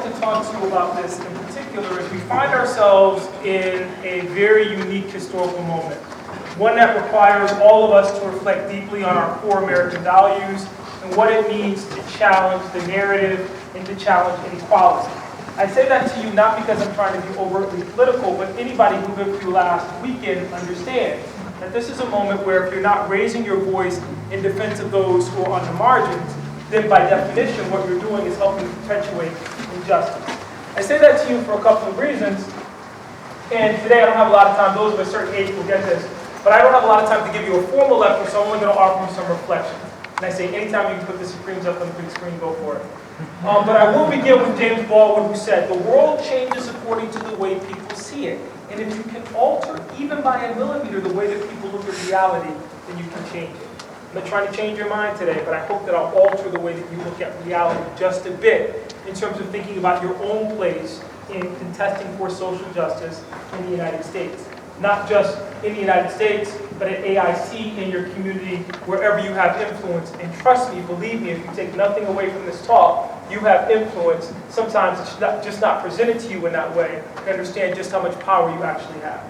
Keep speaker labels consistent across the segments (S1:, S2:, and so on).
S1: to talk to you about this in particular is we find ourselves in a very unique historical moment. One that requires all of us to reflect deeply on our core American values and what it means to challenge the narrative and to challenge inequality. I say that to you not because I'm trying to be overtly political, but anybody who lived through last weekend understands that this is a moment where if you're not raising your voice in defense of those who are on the margins, then by definition what you're doing is helping perpetuate injustice. I say that to you for a couple of reasons, and today I don't have a lot of time. Those of a certain age will get this, but I don't have a lot of time to give you a formal lecture, so I'm only going to offer you some reflection. And I say anytime you can put the Supremes up on the big screen, go for it. But I will begin with James Baldwin, who said, "The world changes according to the way people see it. And if you can alter, even by a millimeter, the way that people look at reality, then you can change it." I'm not trying to change your mind today, but I hope that I'll alter the way that you look at reality just a bit in terms of thinking about your own place in contesting for social justice in the United States. Not just in the United States, but at AIC, in your community, wherever you have influence. And trust me, believe me, if you take nothing away from this talk, you have influence. Sometimes it's just not presented to you in that way to understand just how much power you actually have.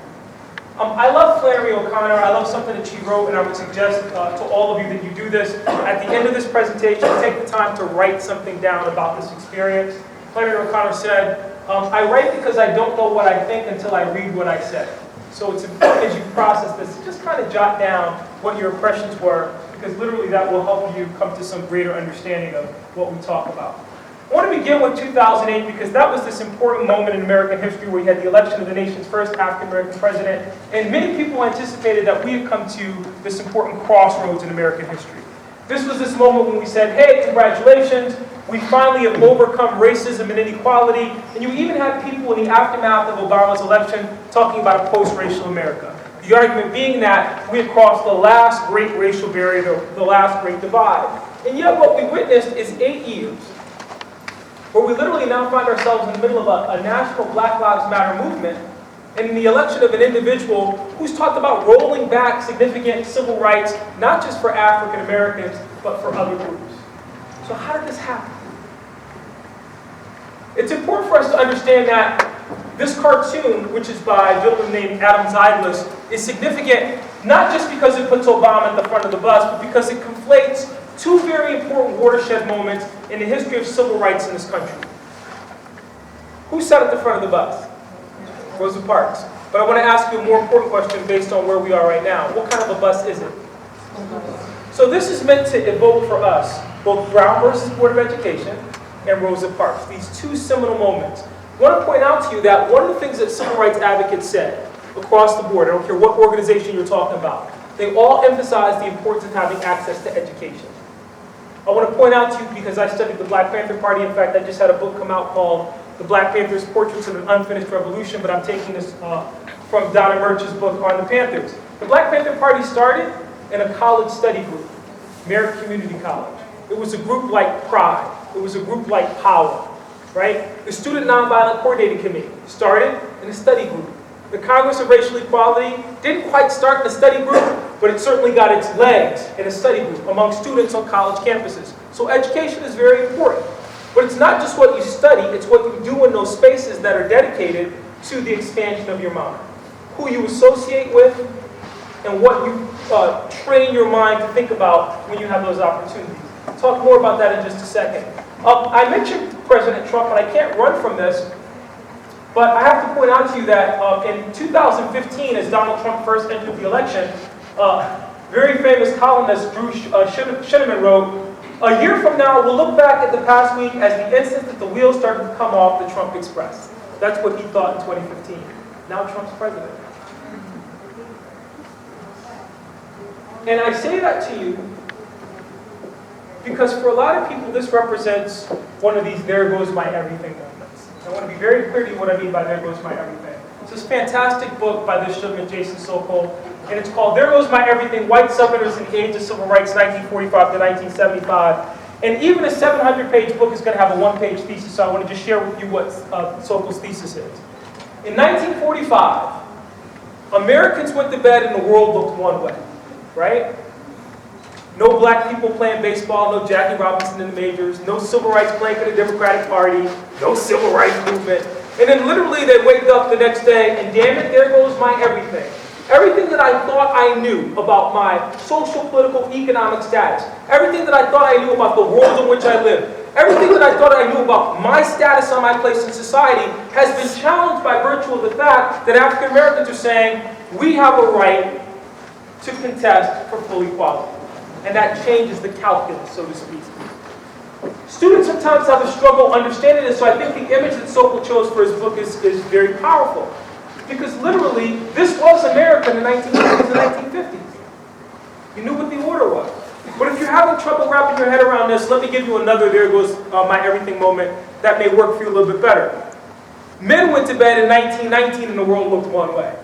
S1: I love Flannery O'Connor. I love something that she wrote, and I would suggest to all of you that you do this. At the end of this presentation, take the time to write something down about this experience. Flannery O'Connor said, "I write because I don't know what I think until I read what I say." So it's important as you process this to just kind of jot down what your impressions were, because literally that will help you come to some greater understanding of what we talk about. I want to begin with 2008 because that was this important moment in American history where we had the election of the nation's first African-American president, and many people anticipated that we had come to this important crossroads in American history. This was this moment when we said, hey, congratulations, we finally have overcome racism and inequality, and you even had people in the aftermath of Obama's election talking about a post-racial America. The argument being that we had crossed the last great racial barrier, the last great divide. And yet what we witnessed is 8 years where we literally now find ourselves in the middle of a national Black Lives Matter movement and in the election of an individual who's talked about rolling back significant civil rights, not just for African Americans, but for other groups. So how did this happen? It's important for us to understand that this cartoon, which is by a gentleman named Adam Zeidlis, is significant not just because it puts Obama at the front of the bus, but because it conflates two very important watershed moments in the history of civil rights in this country. Who sat at the front of the bus? Rosa Parks. But I want to ask you a more important question based on where we are right now. What kind of a bus is it? So this is meant to evoke for us both Brown versus Board of Education and Rosa Parks, these two seminal moments. I want to point out to you that one of the things that civil rights advocates said across the board, I don't care what organization you're talking about, they all emphasize the importance of having access to education. I want to point out to you, because I studied the Black Panther Party, in fact, I just had a book come out called The Black Panthers, Portraits of an Unfinished Revolution, but I'm taking this from Donna Murch's book on the Panthers. The Black Panther Party started in a college study group, Merritt Community College. It was a group like Pride. It was a group like Power, right? The Student Nonviolent Coordinating Committee started in a study group. The Congress of Racial Equality didn't quite start in a study group, but it certainly got its legs in a study group among students on college campuses. So education is very important. But it's not just what you study, it's what you do in those spaces that are dedicated to the expansion of your mind. Who you associate with, and what you train your mind to think about when you have those opportunities. I'll talk more about that in just a second. I mentioned President Trump, and I can't run from this, but I have to point out to you that in 2015, as Donald Trump first entered the election, very famous columnist Drew Shinneman wrote, "A year from now, we'll look back at the past week as the instant that the wheels started to come off the Trump Express." That's what he thought in 2015. Now Trump's president. And I say that to you because for a lot of people, this represents one of these "there goes my everything" moments. I want to be very clear to you what I mean by "there goes my everything." It's this fantastic book by this gentleman, Jason Sokol, and it's called "There Goes My Everything: White Southerners in the Age of Civil Rights, 1945 to 1975." And even a 700-page book is going to have a one-page thesis, so I want to just share with you what Sokol's thesis is. In 1945, Americans went to bed and the world looked one way, right? No black people playing baseball, no Jackie Robinson in the majors, no civil rights playing for the Democratic Party, no civil rights movement. And then literally they wake up the next day and damn it, there goes my everything. Everything that I thought I knew about my social, political, economic status, everything that I thought I knew about the world in which I live, everything that I thought I knew about my status on my place in society has been challenged by virtue of the fact that African Americans are saying we have a right to contest for full equality. And that changes the calculus, so to speak. Students sometimes have a struggle understanding this, so I think the image that Sokol chose for his book is very powerful. Because literally, this was America in the 1940s and 1950s. You knew what the order was. But if you're having trouble wrapping your head around this, let me give you another there goes my everything moment that may work for you a little bit better. Men went to bed in 1919 and the world looked one way.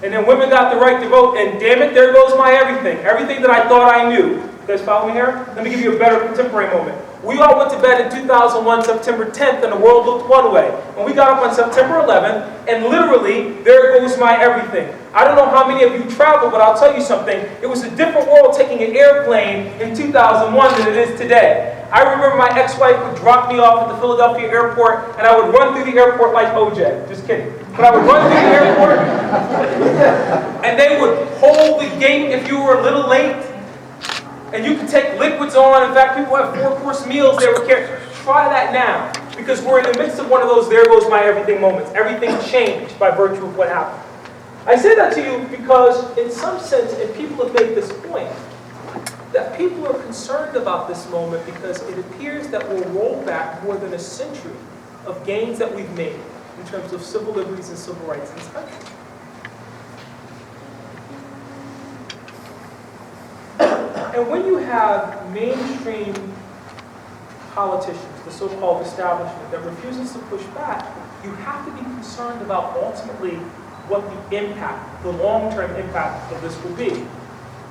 S1: And then women got the right to vote, and damn it, there goes my everything. Everything that I thought I knew. You guys follow me here? Let me give you a better contemporary moment. We all went to bed in 2001, September 10th, and the world looked one way. And we got up on September 11th, and literally, there goes my everything. I don't know how many of you travel, but I'll tell you something. It was a different world taking an airplane in 2001 than it is today. I remember my ex-wife would drop me off at the Philadelphia airport, and I would run through the airport like OJ. Just kidding. But I would run through the airport, and they would hold the gate if you were a little late. And you can take liquids on. In fact, people have 4-course meals they were carrying. Try that now. Because we're in the midst of one of those there goes my everything moments. Everything changed by virtue of what happened. I say that to you because in some sense, and people have made this point, that people are concerned about this moment because it appears that we'll roll back more than a century of gains that we've made in terms of civil liberties and civil rights in this country. And when you have mainstream politicians, the so-called establishment, that refuses to push back, you have to be concerned about ultimately what the impact, the long-term impact of this will be.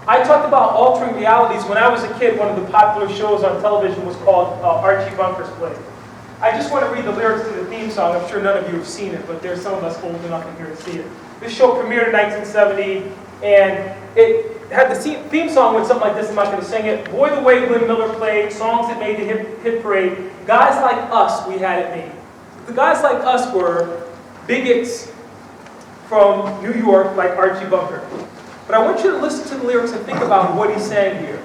S1: I talked about altering realities. When I was a kid, one of the popular shows on television was called Archie Bunker's Play. I just want to read the lyrics to the theme song. I'm sure none of you have seen it, but there's some of us old enough in here to see it. This show premiered in 1970, and it had the theme song went something like this. I'm not going to sing it. Boy, the way Glenn Miller played, songs that made the hit parade. Guys like us, we had it made. The guys like us were bigots from New York, like Archie Bunker. But I want you to listen to the lyrics and think about what he's saying here.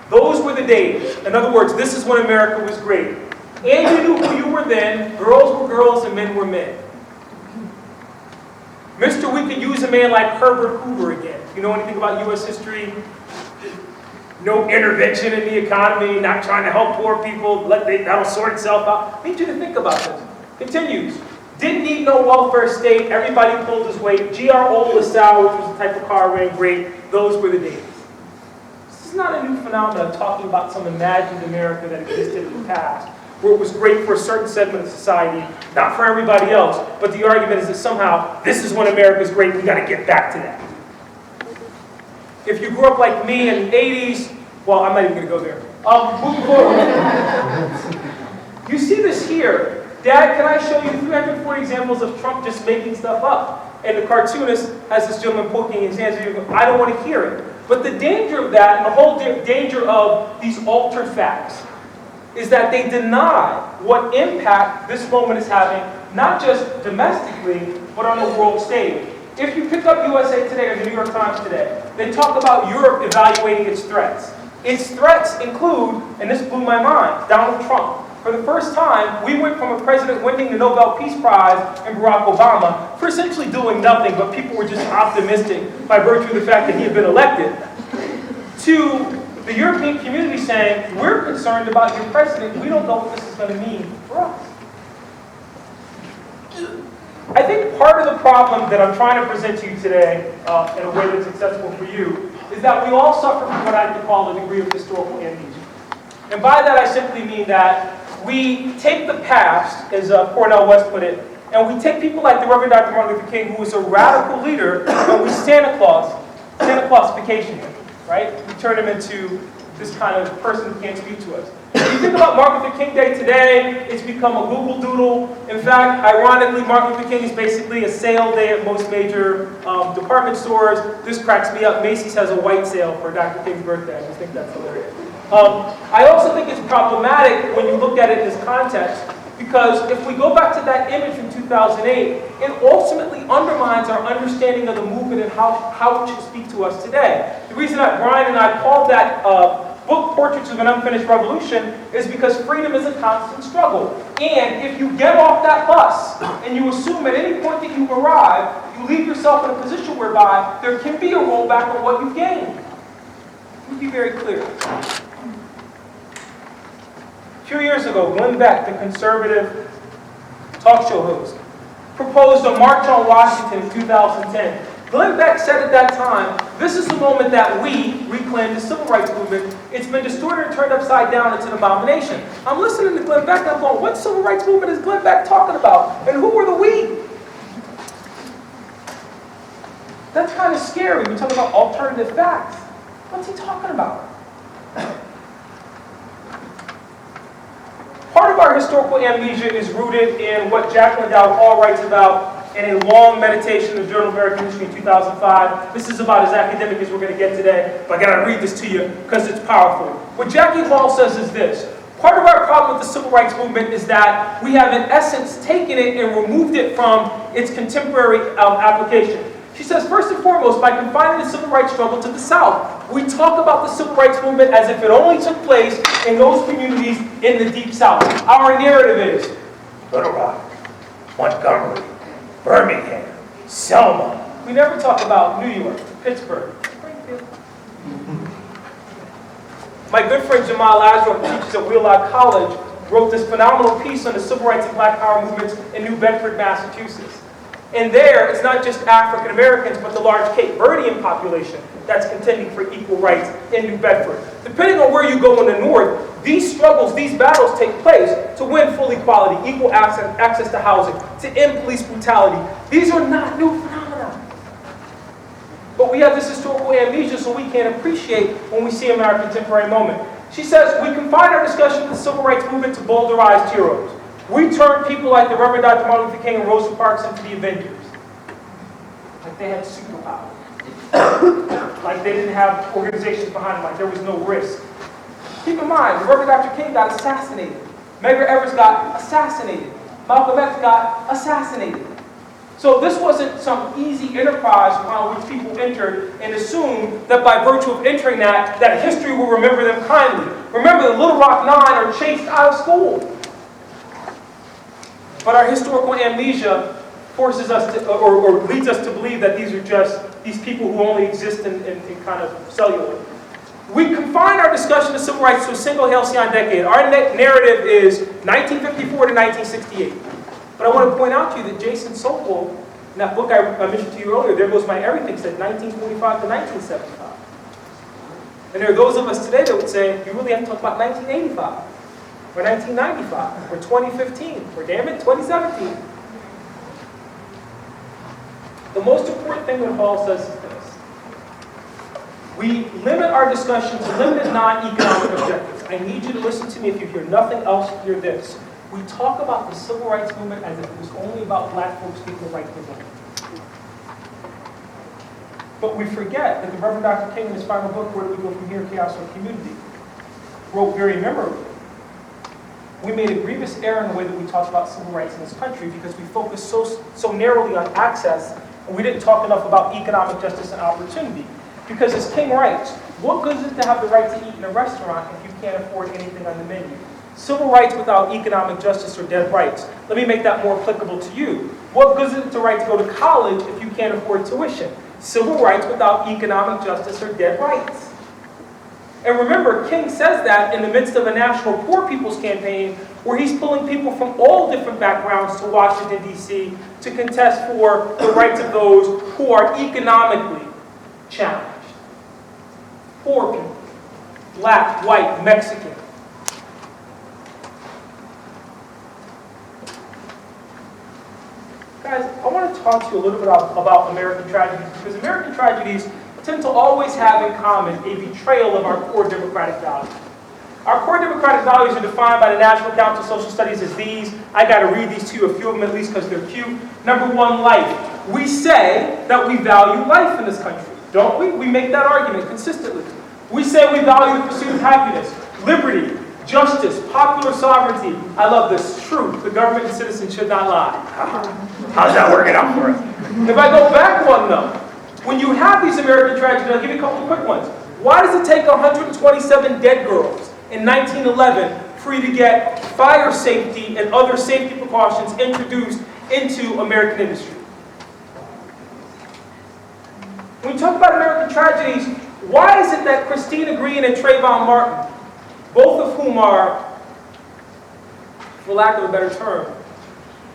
S1: Those were the days. In other words, this is when America was great. And you knew who you were then. Girls were girls and men were men. Mister, we could use a man like Herbert Hoover again. If you know anything about U.S. history, no intervention in the economy, not trying to help poor people, that'll sort itself out. I need you to think about this. Continues. Didn't need no welfare state, everybody pulled his weight. G.R. Old LaSalle, which was the type of car ran great, those were the days. This is not a new phenomenon talking about some imagined America that existed in the past, where it was great for a certain segment of society, not for everybody else, but the argument is that somehow, this is when America's great, we gotta get back to that. If you grew up like me in the 80s, well, I'm not even gonna go there. Moving forward. You see this here. Dad, can I show you 340 examples of Trump just making stuff up? And the cartoonist has this gentleman poking his hands, and I don't want to hear it. But the danger of that, and the whole danger of these altered facts, is that they deny what impact this moment is having, not just domestically, but on the world stage. If you pick up USA Today or the New York Times today, they talk about Europe evaluating its threats. Its threats include, and this blew my mind, Donald Trump. For the first time, we went from a president winning the Nobel Peace Prize and Barack Obama for essentially doing nothing, but people were just optimistic by virtue of the fact that he had been elected, to the European community saying, we're concerned about your president, we don't know what this is going to mean for us. I think part of the problem that I'm trying to present to you today, in a way that's accessible for you, is that we all suffer from what I like to call a degree of historical amnesia. And by that I simply mean that we take the past, as Cornel West put it, and we take people like the Reverend Dr. Martin Luther King, who was a radical leader, and we Santa Clausification him, right? We turn him into this kind of person who can't speak to us. If you think about Martin Luther King Day today, it's become a Google Doodle. In fact, ironically, Martin Luther King is basically a sale day at most major department stores. This cracks me up. Macy's has a white sale for Dr. King's birthday. I just think that's hilarious. I also think it's problematic when you look at it in this context, because if we go back to that image from 2008, it ultimately undermines our understanding of the movement and how it should speak to us today. The reason that Brian and I called that book Portraits of an Unfinished Revolution is because freedom is a constant struggle. And if you get off that bus and you assume at any point that you've arrived, you leave yourself in a position whereby there can be a rollback on what you've gained. Let me be very clear. A few years ago, Glenn Beck, the conservative talk show host, proposed a March on Washington in 2010. Glenn Beck said at that time, this is the moment that we reclaim the civil rights movement. It's been distorted and turned upside down. It's an abomination. I'm listening to Glenn Beck and I'm going, what civil rights movement is Glenn Beck talking about? And who are the we? That's kind of scary. We talk about alternative facts. What's he talking about? Part of our historical amnesia is rooted in what Jacqueline Dow Hall writes about in a long meditation in the Journal of American History in 2005. This is about as academic as we're going to get today, but I got to read this to you because it's powerful. What Jackie Hall says is this. Part of our problem with the civil rights movement is that we have, in essence, taken it and removed it from its contemporary application. She says, first and foremost, by confining the civil rights struggle to the South, we talk about the civil rights movement as if it only took place in those communities in the Deep South. Our narrative is Little Rock, Montgomery, Birmingham, Selma. We never talk about New York, Pittsburgh, Springfield. My good friend Jamal Lazarus, who teaches at Wheelock College, wrote this phenomenal piece on the civil rights and black power movements in New Bedford, Massachusetts. And there, it's not just African Americans, but the large Cape Verdean population that's contending for equal rights in New Bedford. Depending on where you go in the north, these struggles, these battles take place to win full equality, equal access to housing, to end police brutality. These are not new phenomena. But we have this historical amnesia, so we can't appreciate when we see them in our contemporary moment. She says, we confine our discussion of the civil rights movement to bowdlerized heroes. We turn people like the Reverend Dr. Martin Luther King and Rosa Parks into the Avengers. Like they had superpowers. Like they didn't have organizations behind them, like there was no risk. Keep in mind, the Reverend Dr. King got assassinated. Medgar Evers got assassinated. Malcolm X got assassinated. So this wasn't some easy enterprise upon which people entered and assumed that by virtue of entering that history will remember them kindly. Remember, the Little Rock Nine are chased out of school. But our historical amnesia forces us to, or leads us to believe that these are just these people who only exist in kind of cellular. We confine our discussion of civil rights to a single halcyon decade. Our narrative is 1954 to 1968. But I want to point out to you that Jason Sokol, in that book I mentioned to you earlier, There Goes My Everything, said 1945 to 1975. And there are those of us today that would say, you really have to talk about 1985. Or 1995, or 2015, or damn it, 2017. The most important thing that Hall says is this. We limit our discussion to limited non-economic objectives. I need you to listen to me. If you hear nothing else, hear this. We talk about the civil rights movement as if it was only about black folks getting the right to vote. But we forget that the Reverend Dr. King, in his final book, Where Do We Go From Here, Chaos or Community, wrote very memorably. We made a grievous error in the way that we talked about civil rights in this country because we focused so narrowly on access and we didn't talk enough about economic justice and opportunity. Because as King writes, what good is it to have the right to eat in a restaurant if you can't afford anything on the menu? Civil rights without economic justice are dead rights. Let me make that more applicable to you. What good is it to right to go to college if you can't afford tuition? Civil rights without economic justice are dead rights. And remember, King says that in the midst of a national poor people's campaign where he's pulling people from all different backgrounds to Washington, D.C. to contest for the rights of those who are economically challenged. Poor people, black, white, Mexican. Guys, I want to talk to you a little bit about American tragedies because American tragedies tend to always have in common a betrayal of our core democratic values. Our core democratic values are defined by the National Council of Social Studies as these. I got to read these to you, a few of them at least because they're cute. Number one, life. We say that we value life in this country, don't we? We make that argument consistently. We say we value the pursuit of happiness, liberty, justice, popular sovereignty. I love this. Truth. The government and citizens should not lie. How's that working out for us? If I go back one though, when you have these American tragedies, I'll give you a couple of quick ones. Why does it take 127 dead girls in 1911 for you to get fire safety and other safety precautions introduced into American industry? When you talk about American tragedies, why is it that Christina Green and Trayvon Martin, both of whom are, for lack of a better term,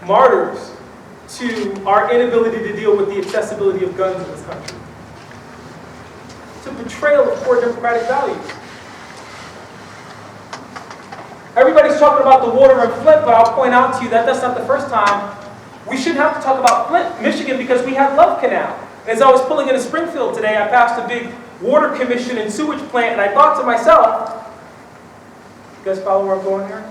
S1: martyrs to our inability to deal with the accessibility of guns in this country? It's a betrayal of core democratic values. Everybody's talking about the water in Flint, but I'll point out to you that that's not the first time. We shouldn't have to talk about Flint, Michigan, because we have Love Canal. As I was pulling into Springfield today, I passed a big water commission and sewage plant, and I thought to myself, you guys follow where I'm going here?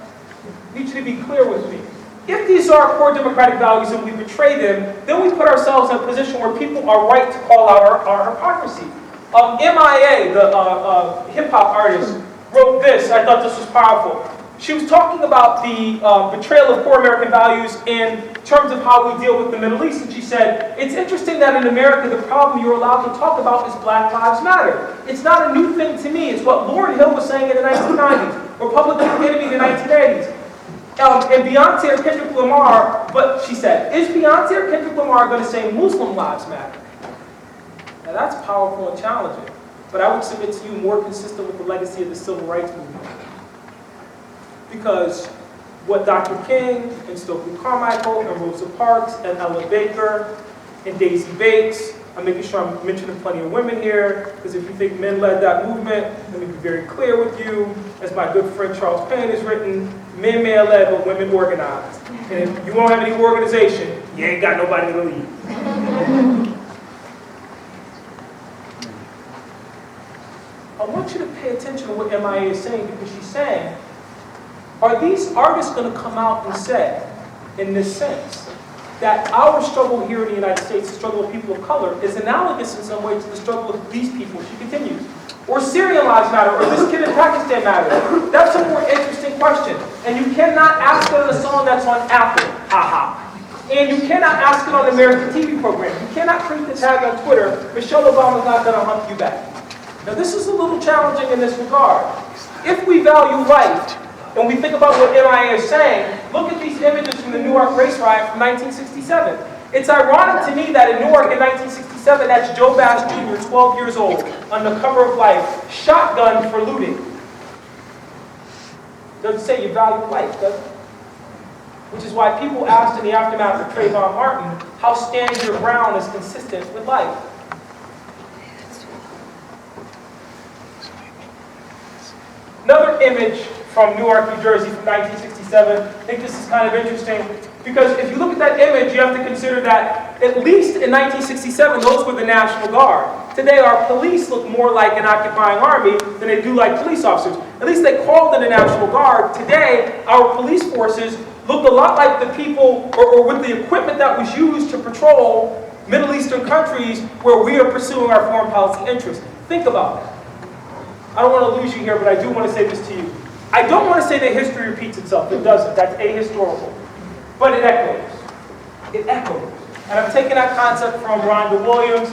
S1: I need you to be clear with me. If these are our core democratic values and we betray them, then we put ourselves in a position where people are right to call out our hypocrisy. MIA, the hip-hop artist, wrote this. I thought this was powerful. She was talking about the betrayal of core American values in terms of how we deal with the Middle East. And she said, it's interesting that in America, the problem you're allowed to talk about is Black Lives Matter. It's not a new thing to me. It's what Lauryn Hill was saying in the 1990s, Republican Enemy in the 1980s. And Beyonce or Kendrick Lamar, but she said, is Beyonce or Kendrick Lamar going to say Muslim lives matter? Now that's powerful and challenging, but I would submit to you more consistent with the legacy of the Civil Rights Movement. Because what Dr. King and Stokely Carmichael and Rosa Parks and Ella Baker and Daisy Bates, I'm making sure I'm mentioning plenty of women here, because if you think men led that movement, let me be very clear with you. As my good friend Charles Payne has written, men may have led, but women organized. And if you won't have any organization, you ain't got nobody to lead. I want you to pay attention to what MIA is saying, because she's saying, are these artists going to come out and say, in this sense, that our struggle here in the United States, the struggle of people of color, is analogous in some way to the struggle of these people? She continues. Or Syrian lives matter, or this kid in Pakistan matters? That's a more interesting question. And you cannot ask it on a song that's on Apple, and you cannot ask it on an American TV program. You cannot create the tag on Twitter, Michelle Obama's not going to hump you back. Now this is a little challenging in this regard. If we value life, and we think about what MIA is saying, look at these images from the Newark race riot from 1967. It's ironic to me that in Newark in 1967, that's Joe Bass Jr., 12 years old, on the cover of Life, shotgunned for looting. Doesn't say you value life, does it? Which is why people asked in the aftermath of Trayvon Martin, how Stand Your Ground is consistent with life. Another image from Newark, New Jersey from 1967. I think this is kind of interesting because if you look at that image, you have to consider that at least in 1967, those were the National Guard. Today, our police look more like an occupying army than they do like police officers. At least they called it the National Guard. Today, our police forces look a lot like the people or with the equipment that was used to patrol Middle Eastern countries where we are pursuing our foreign policy interests. Think about that. I don't want to lose you here, but I do want to say this to you. I don't want to say that history repeats itself. It doesn't. That's ahistorical. But it echoes. It echoes. And I'm taking that concept from Yohuru Williams,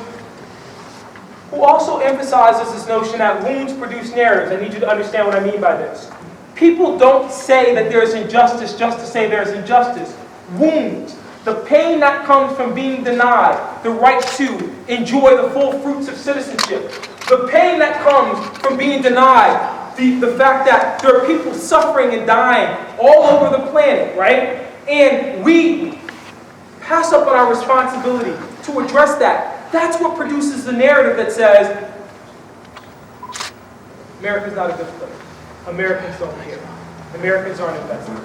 S1: who also emphasizes this notion that wounds produce narratives. I need you to understand what I mean by this. People don't say that there's injustice just to say there's injustice. Wounds. The pain that comes from being denied the right to enjoy the full fruits of citizenship. The pain that comes from being denied the fact that there are people suffering and dying all over the planet, right? And we pass up on our responsibility to address that. That's what produces the narrative that says, America's not a good place. Americans don't care. Americans aren't invested.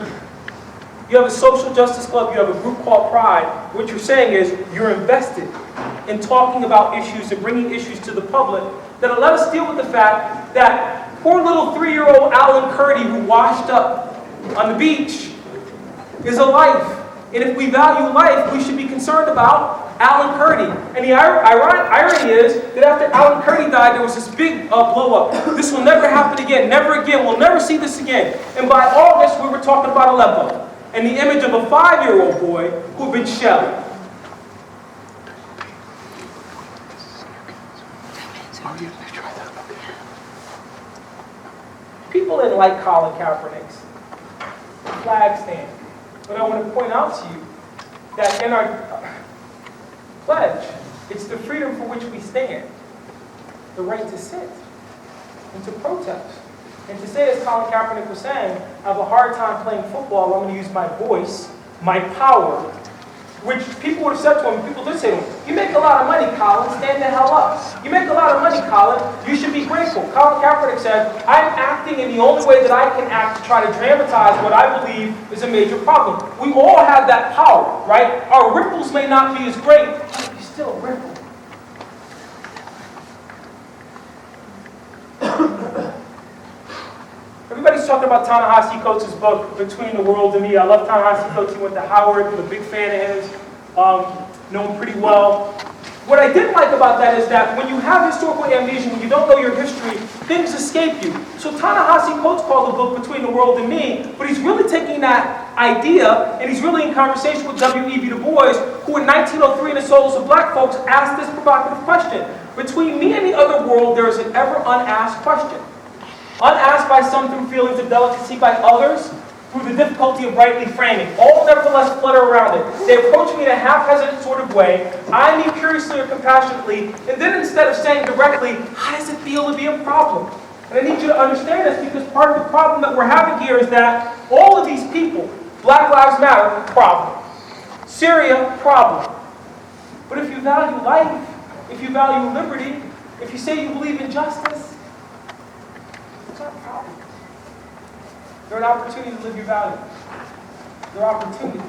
S1: You have a social justice club, you have a group called Pride. What you're saying is you're invested in talking about issues and bringing issues to the public that let us deal with the fact that Poor little 3-year-old Alan Kurdi who washed up on the beach is a life. And if we value life, we should be concerned about Alan Kurdi. And the irony is that after Alan Kurdi died, there was this big blow up. This will never happen again. Never again. We'll never see this again. And by August, we were talking about Aleppo and the image of a 5-year-old boy who had been shelled. People didn't like Colin Kaepernick's flag stand. But I want to point out to you that in our pledge, it's the freedom for which we stand. The right to sit and to protest. And to say, as Colin Kaepernick was saying, I have a hard time playing football, I'm going to use my voice, my power, which people would have said to him, people did say to him, you make a lot of money, Colin, stand the hell up. You make a lot of money, Colin, you should be grateful. Colin Kaepernick said, I'm acting in the only way that I can act to try to dramatize what I believe is a major problem. We all have that power, right? Our ripples may not be as great, but you're still a ripple. Everybody's talking about Ta-Nehisi Coates' book, Between the World and Me. I love Ta-Nehisi Coates. He went to Howard. I'm a big fan of his. Know him pretty well. What I didn't like about that is that when you have historical amnesia, when you don't know your history, things escape you. So Ta-Nehisi Coates called the book Between the World and Me, but he's really taking that idea, and he's really in conversation with W.E.B. Du Bois, who in 1903 in The Souls of Black Folks asked this provocative question. Between me and the other world, there is an ever unasked question. Unasked by some through feelings of delicacy, by others through the difficulty of rightly framing. All nevertheless flutter around it. They approach me in a half-hesitant sort of way. I mean curiously or compassionately, and then instead of saying directly, how does it feel to be a problem? And I need you to understand this because part of the problem that we're having here is that all of these people, Black Lives Matter, problem. Syria, problem. But if you value life, if you value liberty, if you say you believe in justice, it's not a problem. They're an opportunity to live your values. They're opportunities.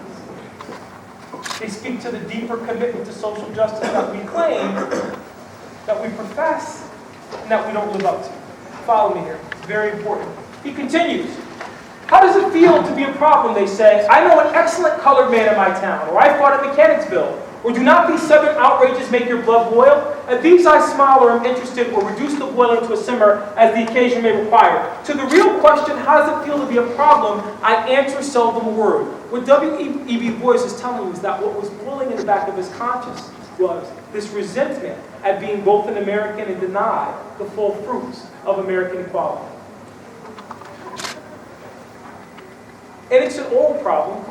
S1: They speak to the deeper commitment to social justice that we claim, that we profess, and that we don't live up to. Follow me here. It's very important. He continues. How does it feel to be a problem, they say? I know an excellent colored man in my town, or I fought at Mechanicsville. Or do not these southern outrages make your blood boil? At these I smile or am interested, or reduce the boiling to a simmer as the occasion may require. To the real question, how does it feel to be a problem, I answer seldom a word. What W.E.B. Du Bois is telling you is that what was boiling in the back of his conscience was this resentment at being both an American and denied the full fruits of American equality. And it's an old problem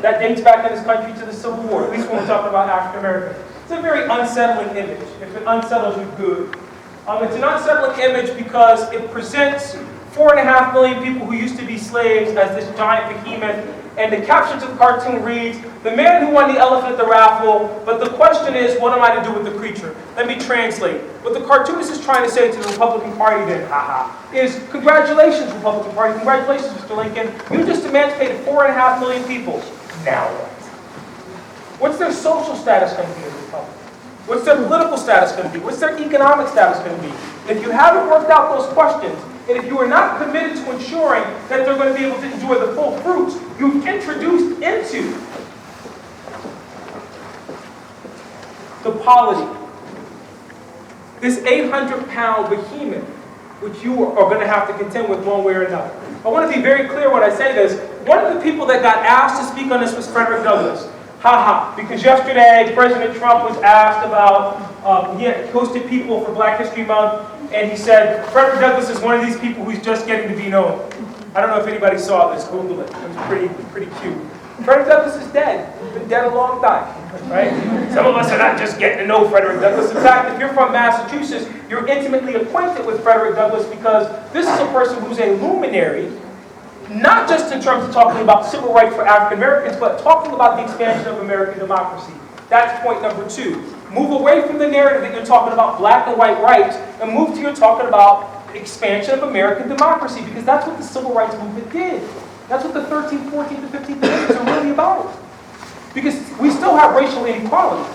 S1: that dates back in this country to the Civil War, at least when we're talking about African Americans. It's a very unsettling image. If it unsettles you, good. It's an unsettling image because it presents 4.5 million people who used to be slaves as this giant behemoth, and the caption to the cartoon reads, the man who won the elephant at the raffle, but the question is, what am I to do with the creature? Let me translate. What the cartoonist is trying to say to the Republican Party then, is congratulations, Republican Party, congratulations, Mr. Lincoln, you just emancipated 4.5 million people. Now what? What's their social status going to be as a republic? What's their political status going to be? What's their economic status going to be? And if you haven't worked out those questions, and if you are not committed to ensuring that they're going to be able to enjoy the full fruits you've introduced into the polity, this 800-pound behemoth, which you are going to have to contend with one way or another. I want to be very clear when I say this. One of the people that got asked to speak on this was Frederick Douglass. Because yesterday President Trump was asked about, he had hosted people for Black History Month, and he said, Frederick Douglass is one of these people who's just getting to be known. I don't know if anybody saw this, Google it. It was pretty cute. Frederick Douglass is dead. He's been dead a long time, right? Some of us are not just getting to know Frederick Douglass. In fact, if you're from Massachusetts, you're intimately acquainted with Frederick Douglass because this is a person who's a luminary, not just in terms of talking about civil rights for African Americans, but talking about the expansion of American democracy. That's point number 2. Move away from the narrative that you're talking about black and white rights and move to you're talking about expansion of American democracy, because that's what the civil rights movement did. That's what the 13th, 14th, and 15th Amendments are really about. Because we still have racial inequality.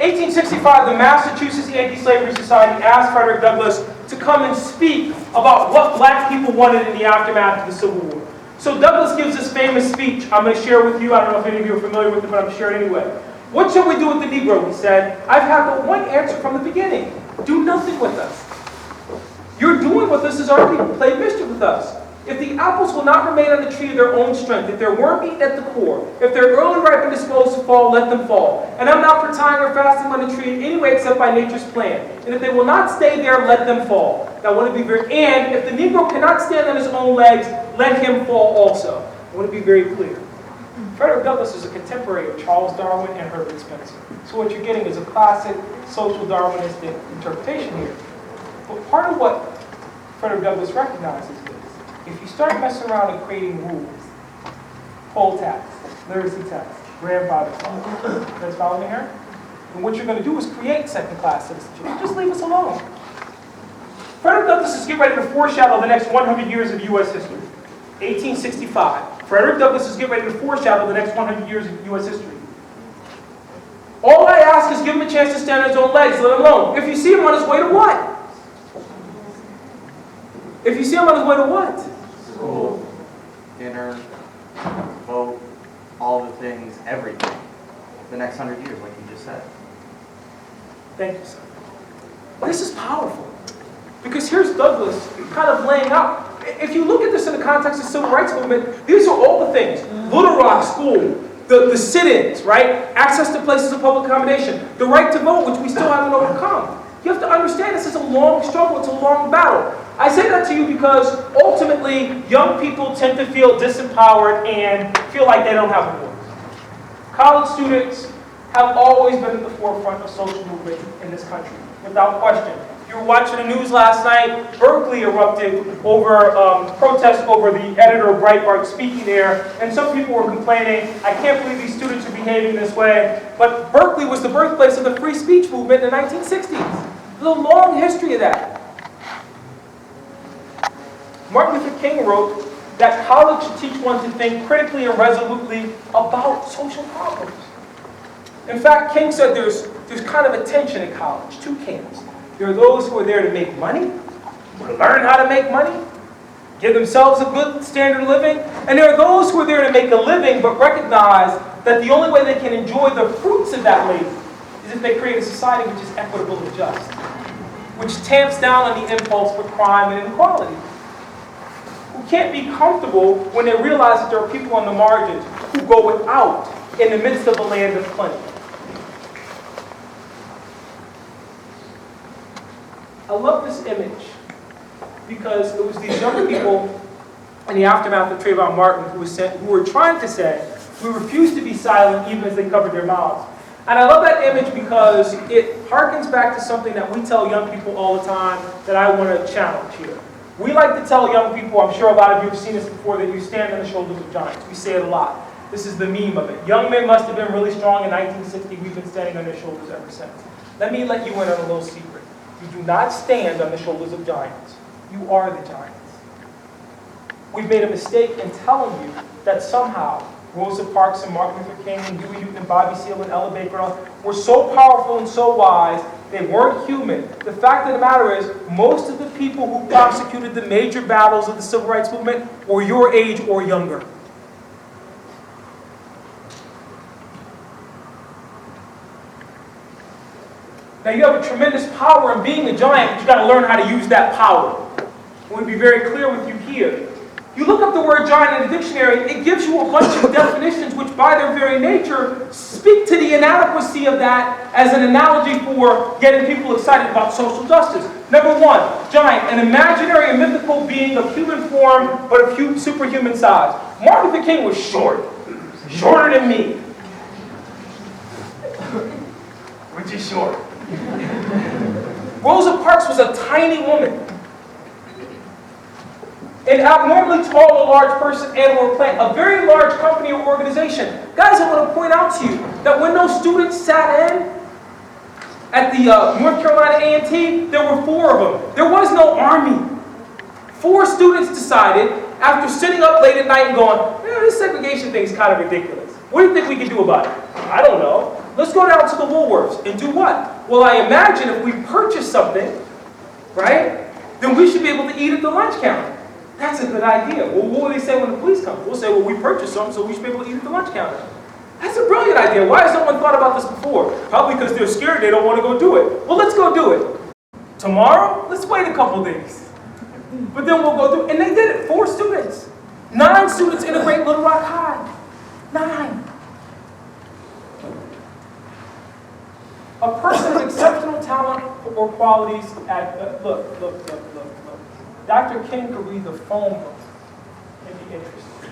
S1: 1865, the Massachusetts Anti-Slavery Society asked Frederick Douglass to come and speak about what black people wanted in the aftermath of the Civil War. So Douglass gives this famous speech I'm going to share with you. I don't know if any of you are familiar with it, but I'm going to share it anyway. What shall we do with the Negro? He said. I've had but one answer from the beginning. Do nothing with us. You're doing with us as our people. Play mischief with us. If the apples will not remain on the tree of their own strength, if they're worm-eaten at the core, if they're early ripe and disposed to fall, let them fall. And I'm not for tying or fasting on the tree in any way except by nature's plan. And if they will not stay there, let them fall. Now I want to be very, and if the Negro cannot stand on his own legs, let him fall also. I want to be very clear. Frederick Douglass is a contemporary of Charles Darwin and Herbert Spencer. So what you're getting is a classic social Darwinistic interpretation here. But part of what Frederick Douglass recognizes is, if you start messing around and creating rules, poll tax, literacy tax, grandfather clause, you guys follow me here? And what you're going to do is create second-class citizenship. Just leave us alone. Frederick Douglass is getting ready to foreshadow the next 100 years of U.S. history. 1865. Frederick Douglass is getting ready to foreshadow the next 100 years of U.S. history. All I ask is give him a chance to stand on his own legs, let him alone. If you see him on his way to what? If you see him on his way to what?
S2: School, dinner, vote, all the things, everything. The next 100 years, like you just said.
S1: Thank you, sir. This is powerful. Because here's Douglass kind of laying out. If you look at this in the context of the Civil Rights Movement, these are all the things. Little Rock School, the sit-ins, right? Access to places of public accommodation, the right to vote, which we still haven't overcome. You have to understand this is a long struggle, it's a long battle. I say that to you because ultimately young people tend to feel disempowered and feel like they don't have a voice. College students have always been at the forefront of social movement in this country, without question. If you were watching the news last night, Berkeley erupted over protests over the editor of Breitbart speaking there, and some people were complaining, I can't believe these students are behaving this way, but Berkeley was the birthplace of the free speech movement in the 1960s. There's a long history of that. Martin Luther King wrote that college should teach one to think critically and resolutely about social problems. In fact, King said there's kind of a tension in college, two camps. There are those who are there to make money, who learn how to make money, give themselves a good standard of living, and there are those who are there to make a living but recognize that the only way they can enjoy the fruits of that labor is if they create a society which is equitable and just, which tamps down on the impulse for crime and inequality, who can't be comfortable when they realize that there are people on the margins who go without in the midst of a land of plenty. I love this image because it was these young people in the aftermath of Trayvon Martin who were trying to say, we refuse to be silent even as they covered their mouths. And I love that image because it harkens back to something that we tell young people all the time that I want to challenge here. We like to tell young people, I'm sure a lot of you have seen this before, that you stand on the shoulders of giants. We say it a lot. This is the meme of it. Young men must have been really strong in 1960. We've been standing on their shoulders ever since. Let me let you in on a little secret. You do not stand on the shoulders of giants. You are the giants. We've made a mistake in telling you that somehow Rosa Parks and Martin Luther King and Huey Newton and Bobby Seale and Ella Baker were so powerful and so wise, they weren't human. The fact of the matter is, most of the people who prosecuted the major battles of the Civil Rights Movement were your age or younger. Now you have a tremendous power in being a giant, but you've got to learn how to use that power. I want to be very clear with you here. You look up the word giant in the dictionary, it gives you a bunch of definitions which by their very nature speak to the inadequacy of that as an analogy for getting people excited about social justice. Number one, giant, an imaginary and mythical being of human form but of superhuman size. Martin Luther King was short, shorter than me. Which is short. Rosa Parks was a tiny woman. An abnormally tall or large person, animal, or plant. A very large company or organization. Guys, I want to point out to you that when those students sat in at the North Carolina A&T, there were 4 of them. There was no army. 4 students decided, after sitting up late at night and going, this segregation thing is kind of ridiculous. What do you think we can do about it? I don't know. let's go down to the Woolworths and do what? Well, I imagine if we purchase something, right, then we should be able to eat at the lunch counter. That's a good idea. Well, what will they say when the police come? We'll say, well, we purchased something, so we should be able to eat at the lunch counter. That's a brilliant idea. Why has someone thought about this before? Probably because they're scared, they don't want to go do it. Well, let's go do it. Tomorrow, let's wait a couple days. But then we'll go do it. And they did it. 4 students. 9 students integrate Little Rock High. 9. A person of exceptional talent or qualities at, look. Dr. King could read the phone book and be interested.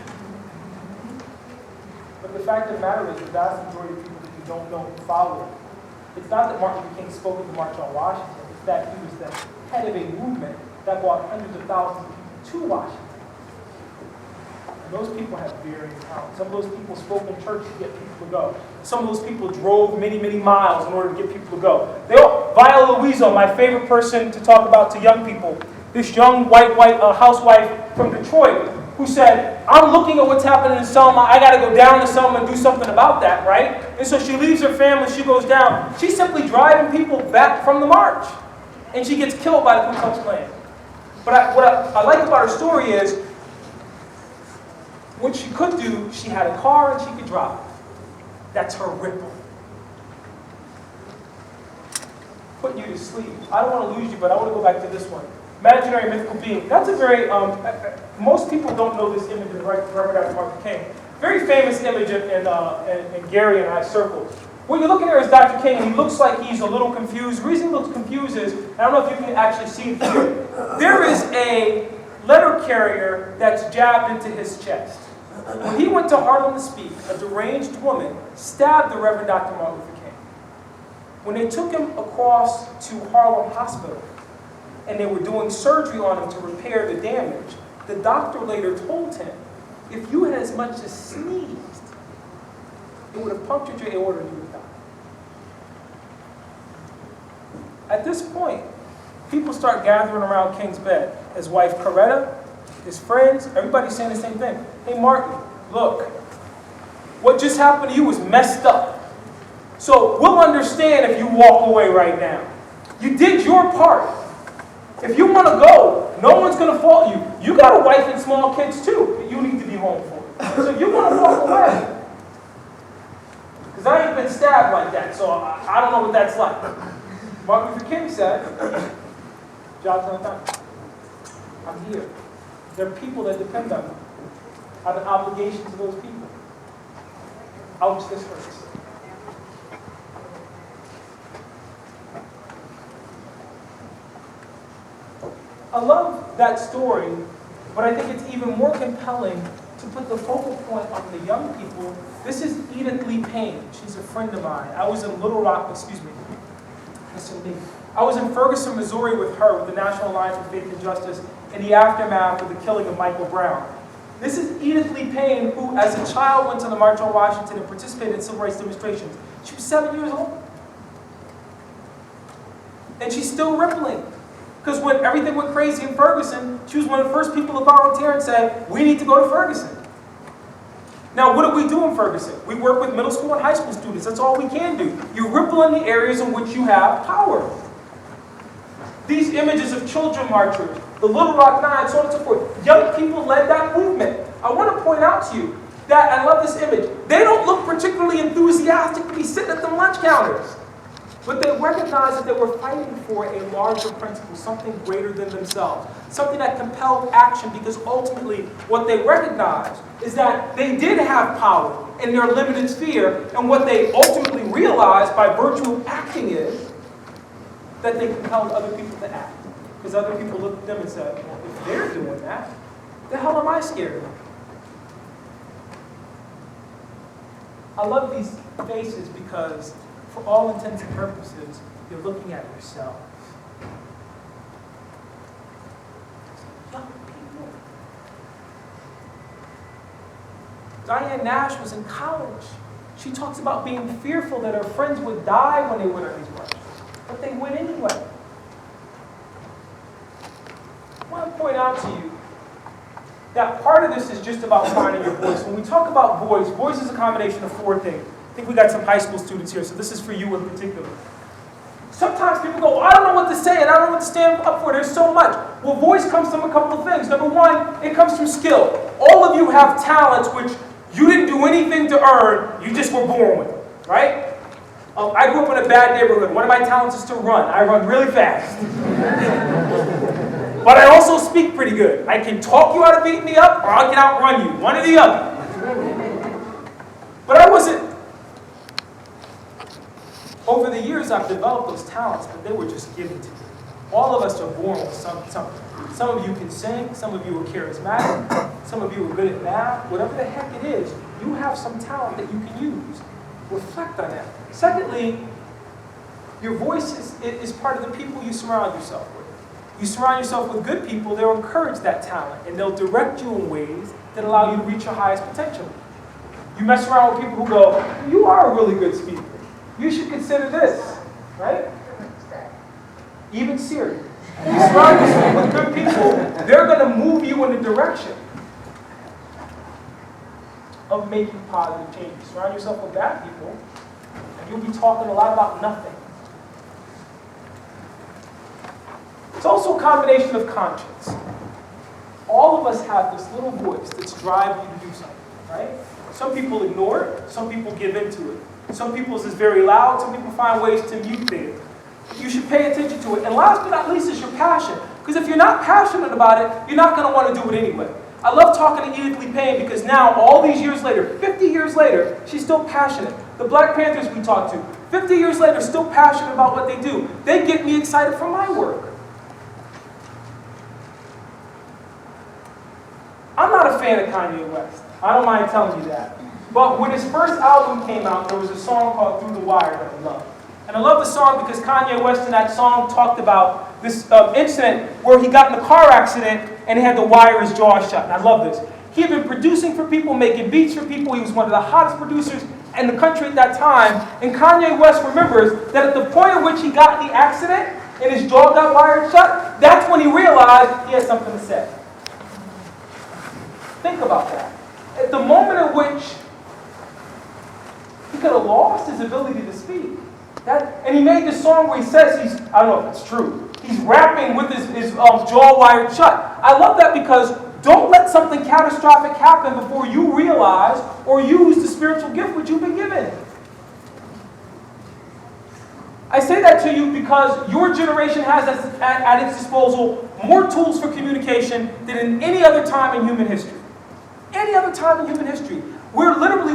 S1: But the fact of the matter is, the vast majority of people that you don't know who follow him, it's not that Martin Luther King spoke at the March on Washington, it's that he was the head of a movement that brought hundreds of thousands of people to Washington. And those people have varying talents. Some of those people spoke in church to get people to go. Some of those people drove many, many miles in order to get people to go. Viola Louiso, my favorite person to talk about to young people, this young white housewife from Detroit, who said, I'm looking at what's happening in Selma, I got to go down to Selma and do something about that, right? And so she leaves her family, she goes down. She's simply driving people back from the march. And she gets killed by the Ku Klux Klan. But what I like about her story is, what she could do, she had a car and she could drive. That's her ripple. Putting you to sleep. I don't want to lose you, but I want to go back to this one. Imaginary mythical being. That's a very, most people don't know this image of Reverend Dr. Martin King. Very famous image in Gary and I circles. What you're looking at is Dr. King, and he looks like he's a little confused. The reason he looks confused is, I don't know if you can actually see it here. There is a letter carrier that's jabbed into his chest. When he went to Harlem to speak, a deranged woman stabbed the Reverend Dr. Martin Luther King. When they took him across to Harlem Hospital, and they were doing surgery on him to repair the damage, the doctor later told him, if you had as much as sneezed, it would have punctured your aorta and you would have died. At this point, people start gathering around King's bed. His wife Coretta, his friends, everybody's saying the same thing. Hey Martin, look, what just happened to you was messed up. So we'll understand if you walk away right now. You did your part. If you want to go, no one's going to fault you. You got a wife and small kids too that you need to be home for. So if you want to walk away, because I ain't been stabbed like that, so I don't know what that's like. Martin Luther King said, I'm here. There are people that depend on me. I have an obligation to those people. Ouch, this hurts. I love that story, but I think it's even more compelling to put the focal point on the young people. This is Edith Lee Payne. She's a friend of mine. I was in Little Rock, listen to me. I was in Ferguson, Missouri with her, with the National Alliance for Faith and Justice, in the aftermath of the killing of Michael Brown. This is Edith Lee Payne, who as a child went to the March on Washington and participated in civil rights demonstrations. She was 7 years old. And she's still rippling. Because when everything went crazy in Ferguson, she was one of the first people to volunteer and say, we need to go to Ferguson. Now, what do we do in Ferguson? We work with middle school and high school students. That's all we can do. You ripple in the areas in which you have power. These images of children marchers, the Little Rock Nine, so on and so forth. Young people led that movement. I want to point out to you that, I love this image, they don't look particularly enthusiastic to be sitting at the lunch counters. But they recognize that they were fighting for a larger principle, something greater than themselves, something that compelled action, because ultimately what they recognized is that they did have power in their limited sphere, and what they ultimately realized by virtue of acting is that they compelled other people to act. Because other people looked at them and said, well, if they're doing that, the hell am I scared of? I love these faces because for all intents and purposes, you're looking at yourselves. Young people. Diane Nash was in college. She talks about being fearful that her friends would die when they went on these marches. But they went anyway. I want to point out to you that part of this is just about finding your voice. When we talk about voice, voice is a combination of 4 things. think we got some high school students here, so this is for you in particular. Sometimes people go, I don't know what to say and I don't know what to stand up for. There's so much. Well, voice comes from a couple of things. Number one, it comes from skill. All of you have talents which you didn't do anything to earn, you just were born with, right? I grew up in a bad neighborhood. One of my talents is to run. I run really fast. But I also speak pretty good. I can talk you out of beating me up, or I can outrun you. One or the other. But I wasn't. Over the years, I've developed those talents, but they were just given to me. All of us are born with something. Some of you can sing. Some of you are charismatic. Some of you are good at math. Whatever the heck it is, you have some talent that you can use. Reflect on that. Secondly, your voice is part of the people you surround yourself with. You surround yourself with good people, they'll encourage that talent, and they'll direct you in ways that allow you to reach your highest potential. You mess around with people who go, you are a really good speaker. You should consider this, right? Even Siri. You surround yourself with good people, they're going to move you in the direction of making positive changes. Surround yourself with bad people, and you'll be talking a lot about nothing. It's also a combination of conscience. All of us have this little voice that's driving you to do something, right? Some people ignore it, some people give into it. Some people's is very loud, some people find ways to mute it. You should pay attention to it. And last but not least is your passion. Because if you're not passionate about it, you're not going to want to do it anyway. I love talking to Edith Lee Payne because now, all these years later, 50 years later, she's still passionate. The Black Panthers we talked to, 50 years later, still passionate about what they do. They get me excited for my work. I'm not a fan of Kanye West. I don't mind telling you that. But when his first album came out, there was a song called Through the Wire that I love. And I love the song because Kanye West in that song talked about this incident where he got in a car accident and he had to wire his jaw shut. And I love this. He had been producing for people, making beats for people. He was one of the hottest producers in the country at that time. And Kanye West remembers that at the point at which he got in the accident and his jaw got wired shut, that's when he realized he had something to say. Think about that. At the moment at which he could have lost his ability to speak. And he made this song where he says I don't know if it's true, he's rapping with his jaw wired shut. I love that because don't let something catastrophic happen before you realize or use the spiritual gift which you've been given. I say that to you because your generation has at its disposal more tools for communication than in any other time in human history. Any other time in human history. We're literally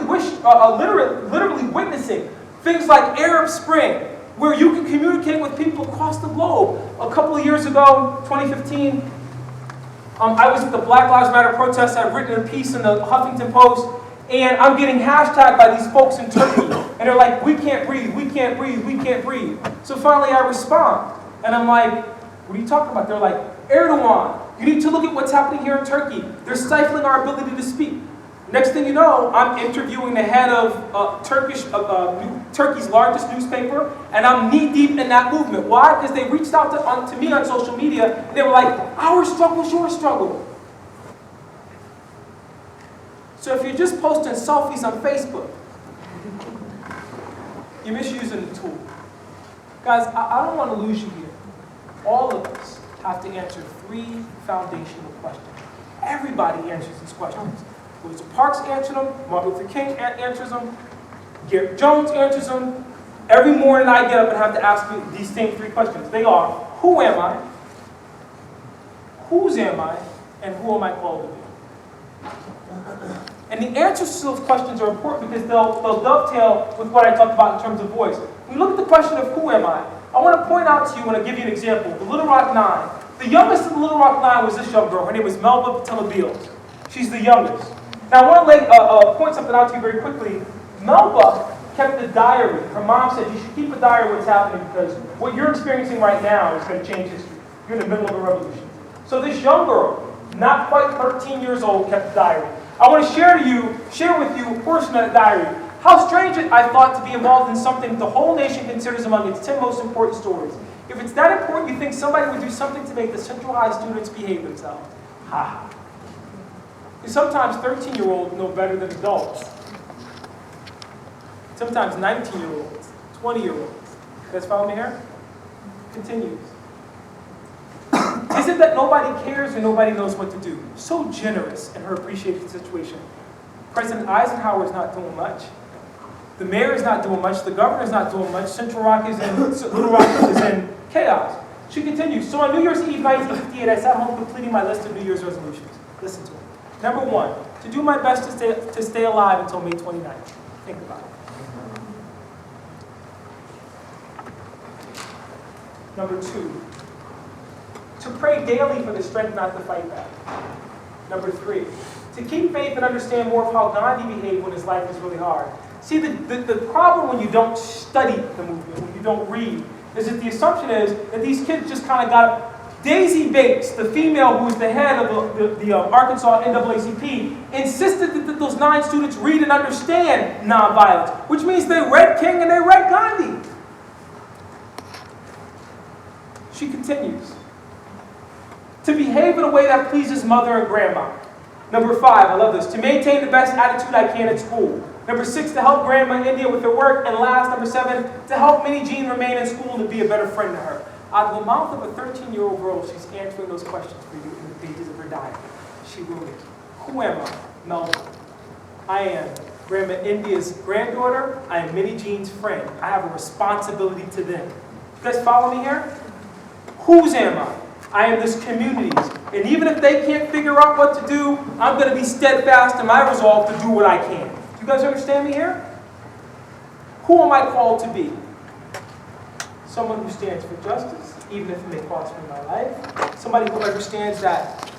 S1: witnessing things like Arab Spring, where you can communicate with people across the globe. A couple of years ago, 2015, I was at the Black Lives Matter protests. I've written a piece in the Huffington Post, and I'm getting hashtagged by these folks in Turkey. And they're like, we can't breathe, we can't breathe, we can't breathe. So finally I respond, and I'm like, what are you talking about? They're like, Erdogan, you need to look at what's happening here in Turkey. They're stifling our ability to speak. Next thing you know, I'm interviewing the head of Turkey's largest newspaper, and I'm knee-deep in that movement. Why? Because they reached out to me on social media, and they were like, our struggle is your struggle. So if you're just posting selfies on Facebook, you're misusing the tool. Guys, I don't want to lose you here. All of us have to answer 3 foundational questions. Everybody answers these questions. Rosa Parks answered them, Martin Luther King answers them, Garrett Jones answers them. Every morning I get up and have to ask me these same 3 questions. They are, who am I? Whose am I? And who am I called to be? And the answers to those questions are important because they'll dovetail with what I talked about in terms of voice. When you look at the question of who am I want to point out to you, and I'll give you an example. The Little Rock Nine. The youngest of the Little Rock Nine was this young girl. Her name was Melba Patilla Beals. She's the youngest. Now I want to point something out to you very quickly. Melba kept a diary. Her mom said you should keep a diary of what's happening because what you're experiencing right now is going to change history. You're in the middle of a revolution. So this young girl, not quite 13 years old, kept a diary. I want to share with you a portion of that diary. How strange I thought to be involved in something the whole nation considers among its 10 most important stories. If it's that important, you think somebody would do something to make the Central High students behave themselves. Ha ha. Sometimes 13-year-olds know better than adults. sometimes 19-year-olds, 20-year-olds. You guys follow me here? Continues. Is it that nobody cares or nobody knows what to do? So generous in her appreciation of the situation. President Eisenhower is not doing much. The mayor is not doing much. The governor is not doing much. Central Rock is in, Little Rock is in chaos. She continues. So on New Year's Eve, 1958, I sat home completing my list of New Year's resolutions. Listen to it. Number 1, to do my best to stay alive until May 29th. Think about it. Number 2, to pray daily for the strength not to fight back. Number 3, to keep faith and understand more of how Gandhi behaved when his life was really hard. See, the problem when you don't study the movement, when you don't read, is that the assumption is that these kids just kind of got Daisy Bates, the female who was the head of the Arkansas NAACP, insisted that those 9 students read and understand nonviolence, which means they read King and they read Gandhi. She continues. To behave in a way that pleases mother and grandma. Number 5, I love this, to maintain the best attitude I can at school. Number 6, to help Grandma India with her work. And last, number 7, to help Minnie Jean remain in school and to be a better friend to her. Out of the mouth of a 13-year-old girl, she's answering those questions for you in the pages of her diary. She wrote it. Who am I? Melvin. I am Grandma India's granddaughter. I am Minnie Jean's friend. I have a responsibility to them. You guys follow me here? Whose am I? I am this community's. And even if they can't figure out what to do, I'm going to be steadfast in my resolve to do what I can. You guys understand me here? Who am I called to be? Someone who stands for justice, even if it may cost me my life. Somebody who understands that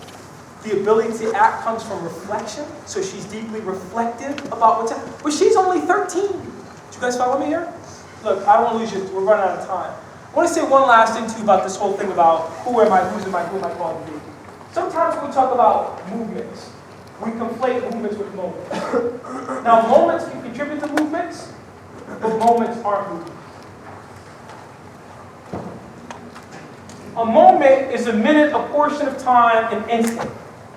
S1: the ability to act comes from reflection, so she's deeply reflective about what's happening. But she's only 13. Do you guys follow me here? Look, I don't want to lose you. We're running out of time. I want to say one last thing to you about this whole thing about who am I, who am I called to be. Sometimes when we talk about movements, we conflate movements with moments. Now, moments can contribute to movements, but moments aren't movements. A moment is a minute, a portion of time, an instant.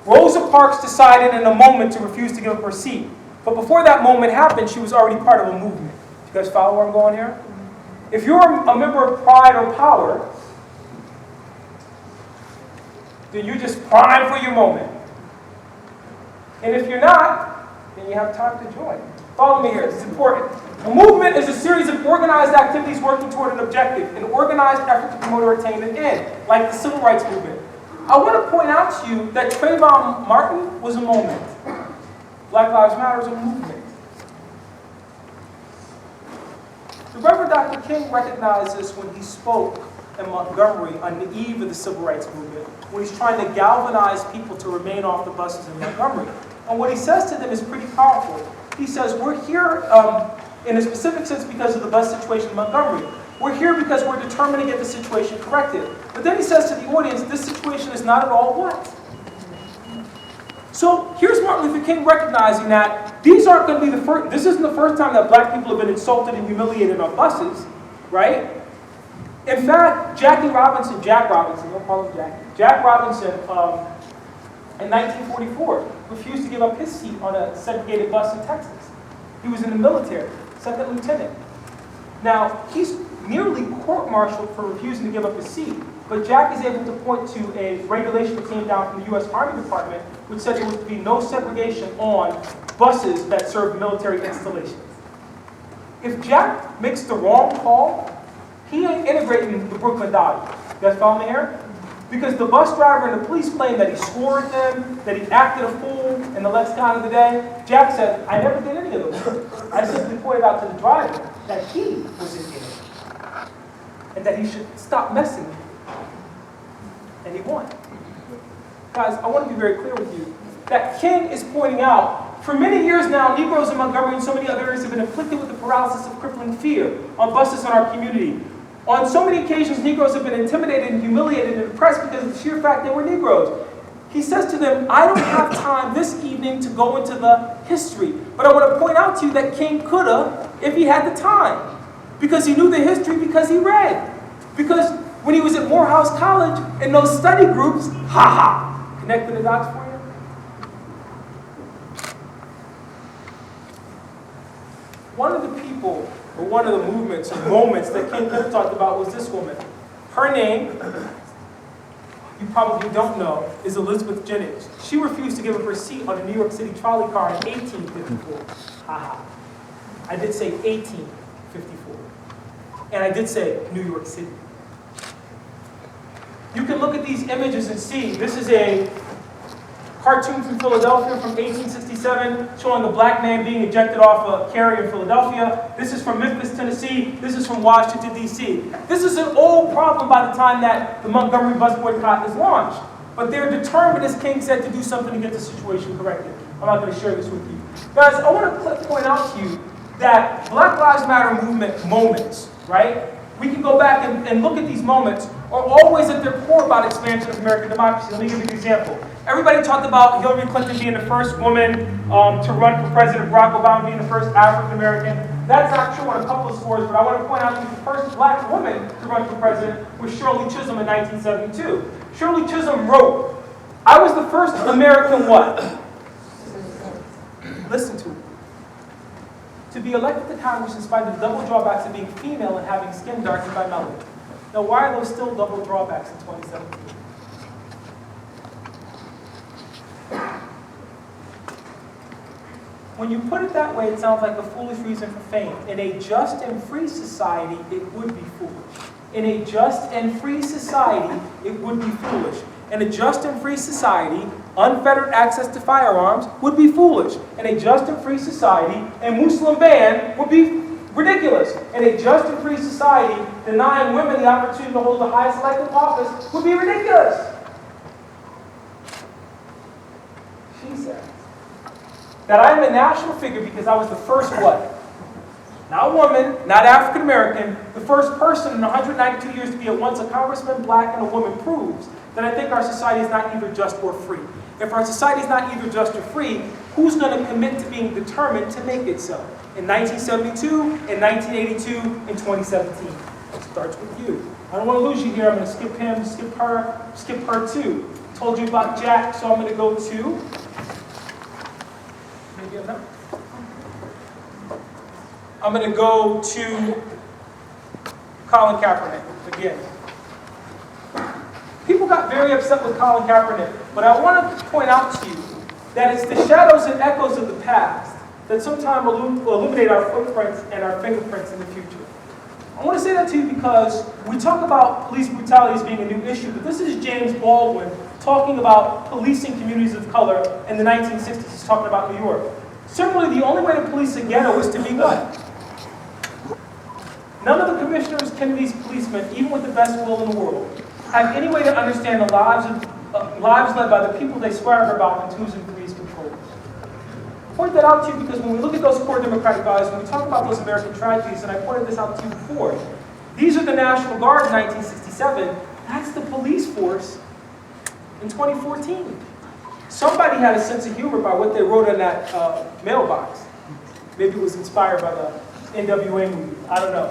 S1: Rosa Parks decided in a moment to refuse to give up her seat. But before that moment happened, she was already part of a movement. You guys follow where I'm going here? If you're a member of Pride or Power, then you're just primed for your moment. And if you're not, then you have time to join. Follow me here, this is important. A movement is a series of organized activities working toward an objective, an organized effort to promote or attain an end, like the Civil Rights Movement. I want to point out to you that Trayvon Martin was a moment. Black Lives Matter is a movement. The Reverend Dr. King recognized this when he spoke in Montgomery on the eve of the Civil Rights Movement, when he's trying to galvanize people to remain off the buses in Montgomery. And what he says to them is pretty powerful. He says, we're here in a specific sense because of the bus situation in Montgomery. We're here because we're determined to get the situation corrected. But then he says to the audience, this situation is not at all what? So here's Martin Luther King recognizing that these aren't going to be the first, this isn't the first time that black people have been insulted and humiliated on buses, right? In fact, Jack Robinson, don't call him Jack Robinson, in 1944, refused to give up his seat on a segregated bus in Texas. He was in the military, second lieutenant. Now, he's nearly court-martialed for refusing to give up his seat, but Jack is able to point to a regulation that came down from the U.S. Army Department which said there was to be no segregation on buses that serve military installations. If Jack makes the wrong call, he ain't integrating the Brooklyn Dodgers. You guys follow me here? Because the bus driver and the police claim that he swore at them, that he acted a fool in the lexicon of the day. Jack said, I never did any of those things. I simply pointed out to the driver that he was an idiot and that he should stop messing with me. And he won. Guys, I want to be very clear with you that King is pointing out, for many years now, Negroes in Montgomery and so many other areas have been afflicted with the paralysis of crippling fear on buses in our community. On so many occasions, Negroes have been intimidated and humiliated and oppressed because of the sheer fact they were Negroes. He says to them, I don't have time this evening to go into the history, but I want to point out to you that King could have if he had the time. Because he knew the history, because he read. Because when he was at Morehouse College, in those study groups, connecting the dots for you? One of the people, or one of the movements or moments that King Cliff talked about was this woman. Her name, you probably don't know, is Elizabeth Jennings. She refused to give up her seat on the New York City trolley car in 1854. Haha. I did say 1854. And I did say New York City. You can look at these images and see, this is a cartoon from Philadelphia from 1867 showing a black man being ejected off a carrier in Philadelphia. This is from Memphis, Tennessee. This is from Washington, D.C. This is an old problem by the time that the Montgomery bus boycott is launched. But they're determined, as King said, to do something to get the situation corrected. I'm not going to share this with you. Guys, I want to point out to you that Black Lives Matter movement moments, right? We can go back and look at these moments, are always at their core about expansion of American democracy. Let me give you an example. Everybody talked about Hillary Clinton being the first woman to run for president, Barack Obama being the first African American. That's not true on a couple of scores, but I want to point out that the first black woman to run for president was Shirley Chisholm in 1972. Shirley Chisholm wrote, "I was the first American what? Listen to it. To be elected to Congress in spite of the double drawbacks of being female and having skin darkened by melanin." Now, why are those still double drawbacks in 2017? When you put it that way, it sounds like a foolish reason for fame. In a just and free society, it would be foolish. In a just and free society, it would be foolish. In a just and free society, unfettered access to firearms would be foolish. In a just and free society, a Muslim ban would be ridiculous. In a just and free society, denying women the opportunity to hold the highest elective office would be ridiculous. She said that I am a national figure because I was the first what? Not a woman, not African American, the first person in 192 years to be at once a congressman, black, and a woman proves that I think our society is not either just or free. If our society is not either just or free, who's going to commit to being determined to make it so? In 1972, in 1982, in 2017. It starts with you. I don't want to lose you here. I'm going to skip him, skip her too. Told you about Jack, so I'm going to go to... Maybe I'm not. I'm going to go to Colin Kaepernick again. People got very upset with Colin Kaepernick, but I want to point out to you that it's the shadows and echoes of the past that sometimes illuminate our footprints and our fingerprints in the future. I want to say that to you because we talk about police brutality as being a new issue, but this is James Baldwin talking about policing communities of color in the 1960s. He's talking about New York. Similarly, the only way to police a ghetto is to be what? None of the Commissioners Kennedy's policemen, even with the best will in the world, have any way to understand the lives led by the people they swear about in twos and threes controls. I point that out to you because when we look at those core democratic values, when we talk about those American tragedies, and I pointed this out to you before, these are the National Guard in 1967. That's the police force in 2014. Somebody had a sense of humor by what they wrote in that mailbox. Maybe it was inspired by the NWA movie. I don't know.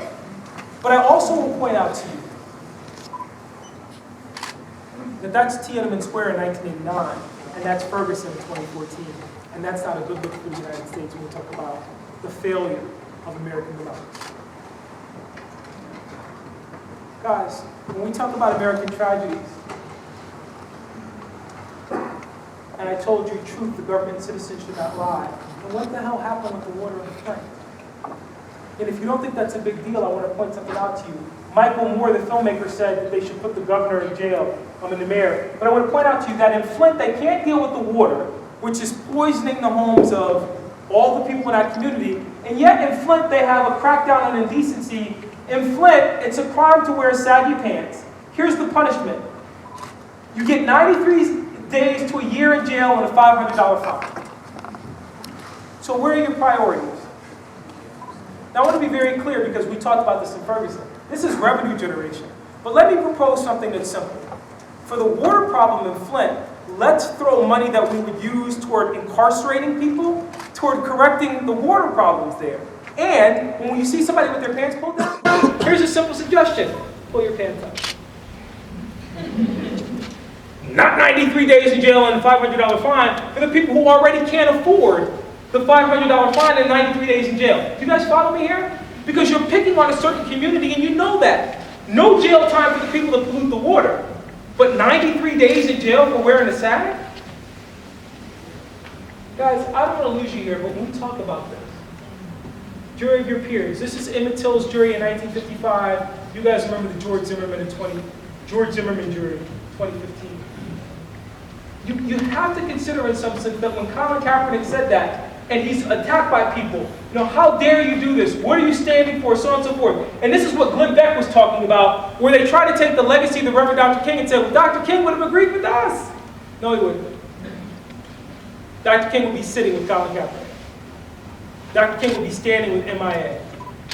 S1: But I also will point out to you that that's Tiananmen Square in 1989, and that's Ferguson in 2014. And that's not a good look for the United States when we talk about the failure of American democracy. Guys, when we talk about American tragedies, and I told you truth, the government and citizens should not lie, and what the hell happened with the water in the Flint? And if you don't think that's a big deal, I want to point something out to you. Michael Moore, the filmmaker, said that they should put the governor in jail, and the mayor. But I want to point out to you that in Flint, they can't deal with the water, which is poisoning the homes of all the people in that community. And yet in Flint, they have a crackdown on indecency. In Flint, it's a crime to wear saggy pants. Here's the punishment. You get 93 days to a year in jail and a $500 fine. So where are your priorities? Now I want to be very clear because we talked about this in Ferguson. This is revenue generation. But let me propose something that's simple. For the water problem in Flint, let's throw money that we would use toward incarcerating people, toward correcting the water problems there. And when you see somebody with their pants pulled down, here's a simple suggestion. Pull your pants up. Not 93 days in jail and a $500 fine for the people who already can't afford the $500 fine and 93 days in jail. Do you guys follow me here? Because you're picking on a certain community and you know that. No jail time for the people that pollute the water. But 93 days in jail for wearing a sag? Guys, I don't want to lose you here, but when we talk about this, jury of your peers. This is Emmett Till's jury in 1955. You guys remember the George Zimmerman jury, 2015. You have to consider in some sense that when Colin Kaepernick said that, and he's attacked by people, you know, how dare you do this? What are you standing for? So on and so forth. And this is what Glenn Beck was talking about, where they try to take the legacy of the Reverend Dr. King and say, well, Dr. King would have agreed with us. No, he wouldn't. Dr. King would be sitting with Colin Kaepernick. Dr. King would be standing with MIA.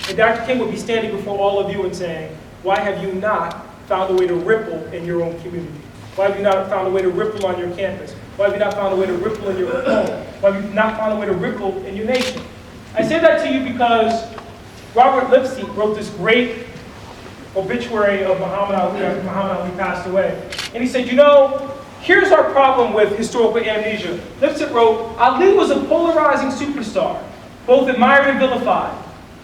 S1: And Dr. King would be standing before all of you and saying, why have you not found a way to ripple in your own community? Why have you not found a way to ripple on your campus? Why have you not found a way to ripple in your home? Why have you not found a way to ripple in your nation? I say that to you because Robert Lipsy wrote this great obituary of Muhammad Ali after Muhammad Ali passed away. And he said, you know, here's our problem with historical amnesia. Lipsy wrote, Ali was a polarizing superstar, both admired and vilified.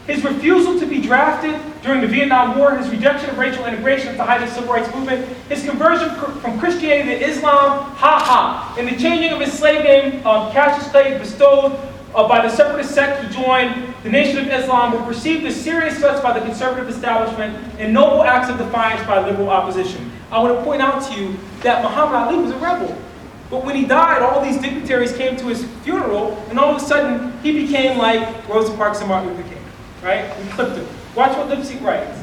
S1: His refusal to be drafted during the Vietnam War, his rejection of racial integration at the height of the Civil Rights Movement, his conversion from Christianity to Islam, and the changing of his slave name, Cassius Clay, bestowed by the separatist sect he joined, the Nation of Islam, were perceived as serious threats by the conservative establishment and noble acts of defiance by liberal opposition. I want to point out to you that Muhammad Ali was a rebel. But when he died, all these dignitaries came to his funeral, and all of a sudden, he became like Rosa Parks and Martin Luther King. Right? We clipped him. Watch what Lipsy writes.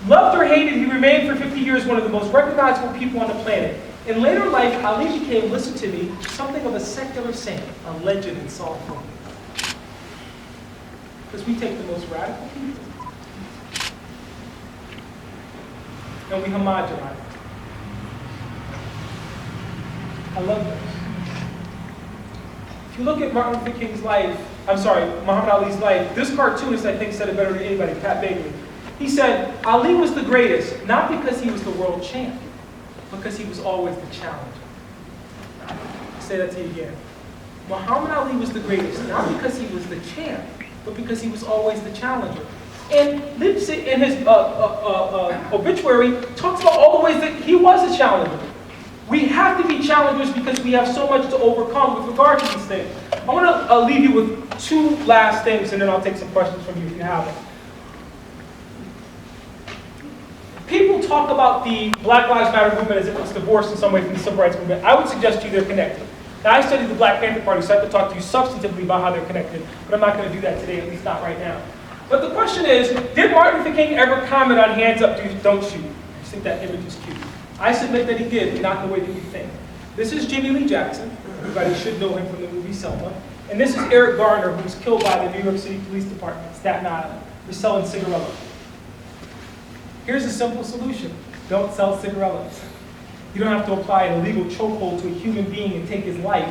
S1: Loved or hated, he remained for 50 years one of the most recognizable people on the planet. In later life, Ali became, listen to me, something of a secular saint, a legend in Salt Lake. Because we take the most radical people and we homogenize them. I love this. If you look at Martin Luther King's life, Muhammad Ali's life, this cartoonist, I think, said it better than anybody, Pat Bagley. He said, Ali was the greatest, not because he was the world champ, because he was always the challenger. I'll say that to you again. Muhammad Ali was the greatest, not because he was the champ, but because he was always the challenger. And Lipsy, in his obituary, talks about all the ways that he was a challenger. We have to be challengers because we have so much to overcome with regard to these things. I want to leave you with two last things, and then I'll take some questions from you if you have them. People talk about the Black Lives Matter movement as if it's divorced in some way from the Civil Rights Movement. I would suggest to you they're connected. Now, I studied the Black Panther Party, so I have to talk to you substantively about how they're connected, but I'm not going to do that today, at least not right now. But the question is, did Martin Luther King ever comment on hands up, don't shoot? I just think that image is cute. I submit that he did, but not in the way that you think. This is Jimmy Lee Jackson. Everybody should know him from the movie Selma. And this is Eric Garner, who was killed by the New York City Police Department, Staten Island, for selling cigarillos. Here's a simple solution. Don't sell cigarillos. You don't have to apply an illegal chokehold to a human being and take his life.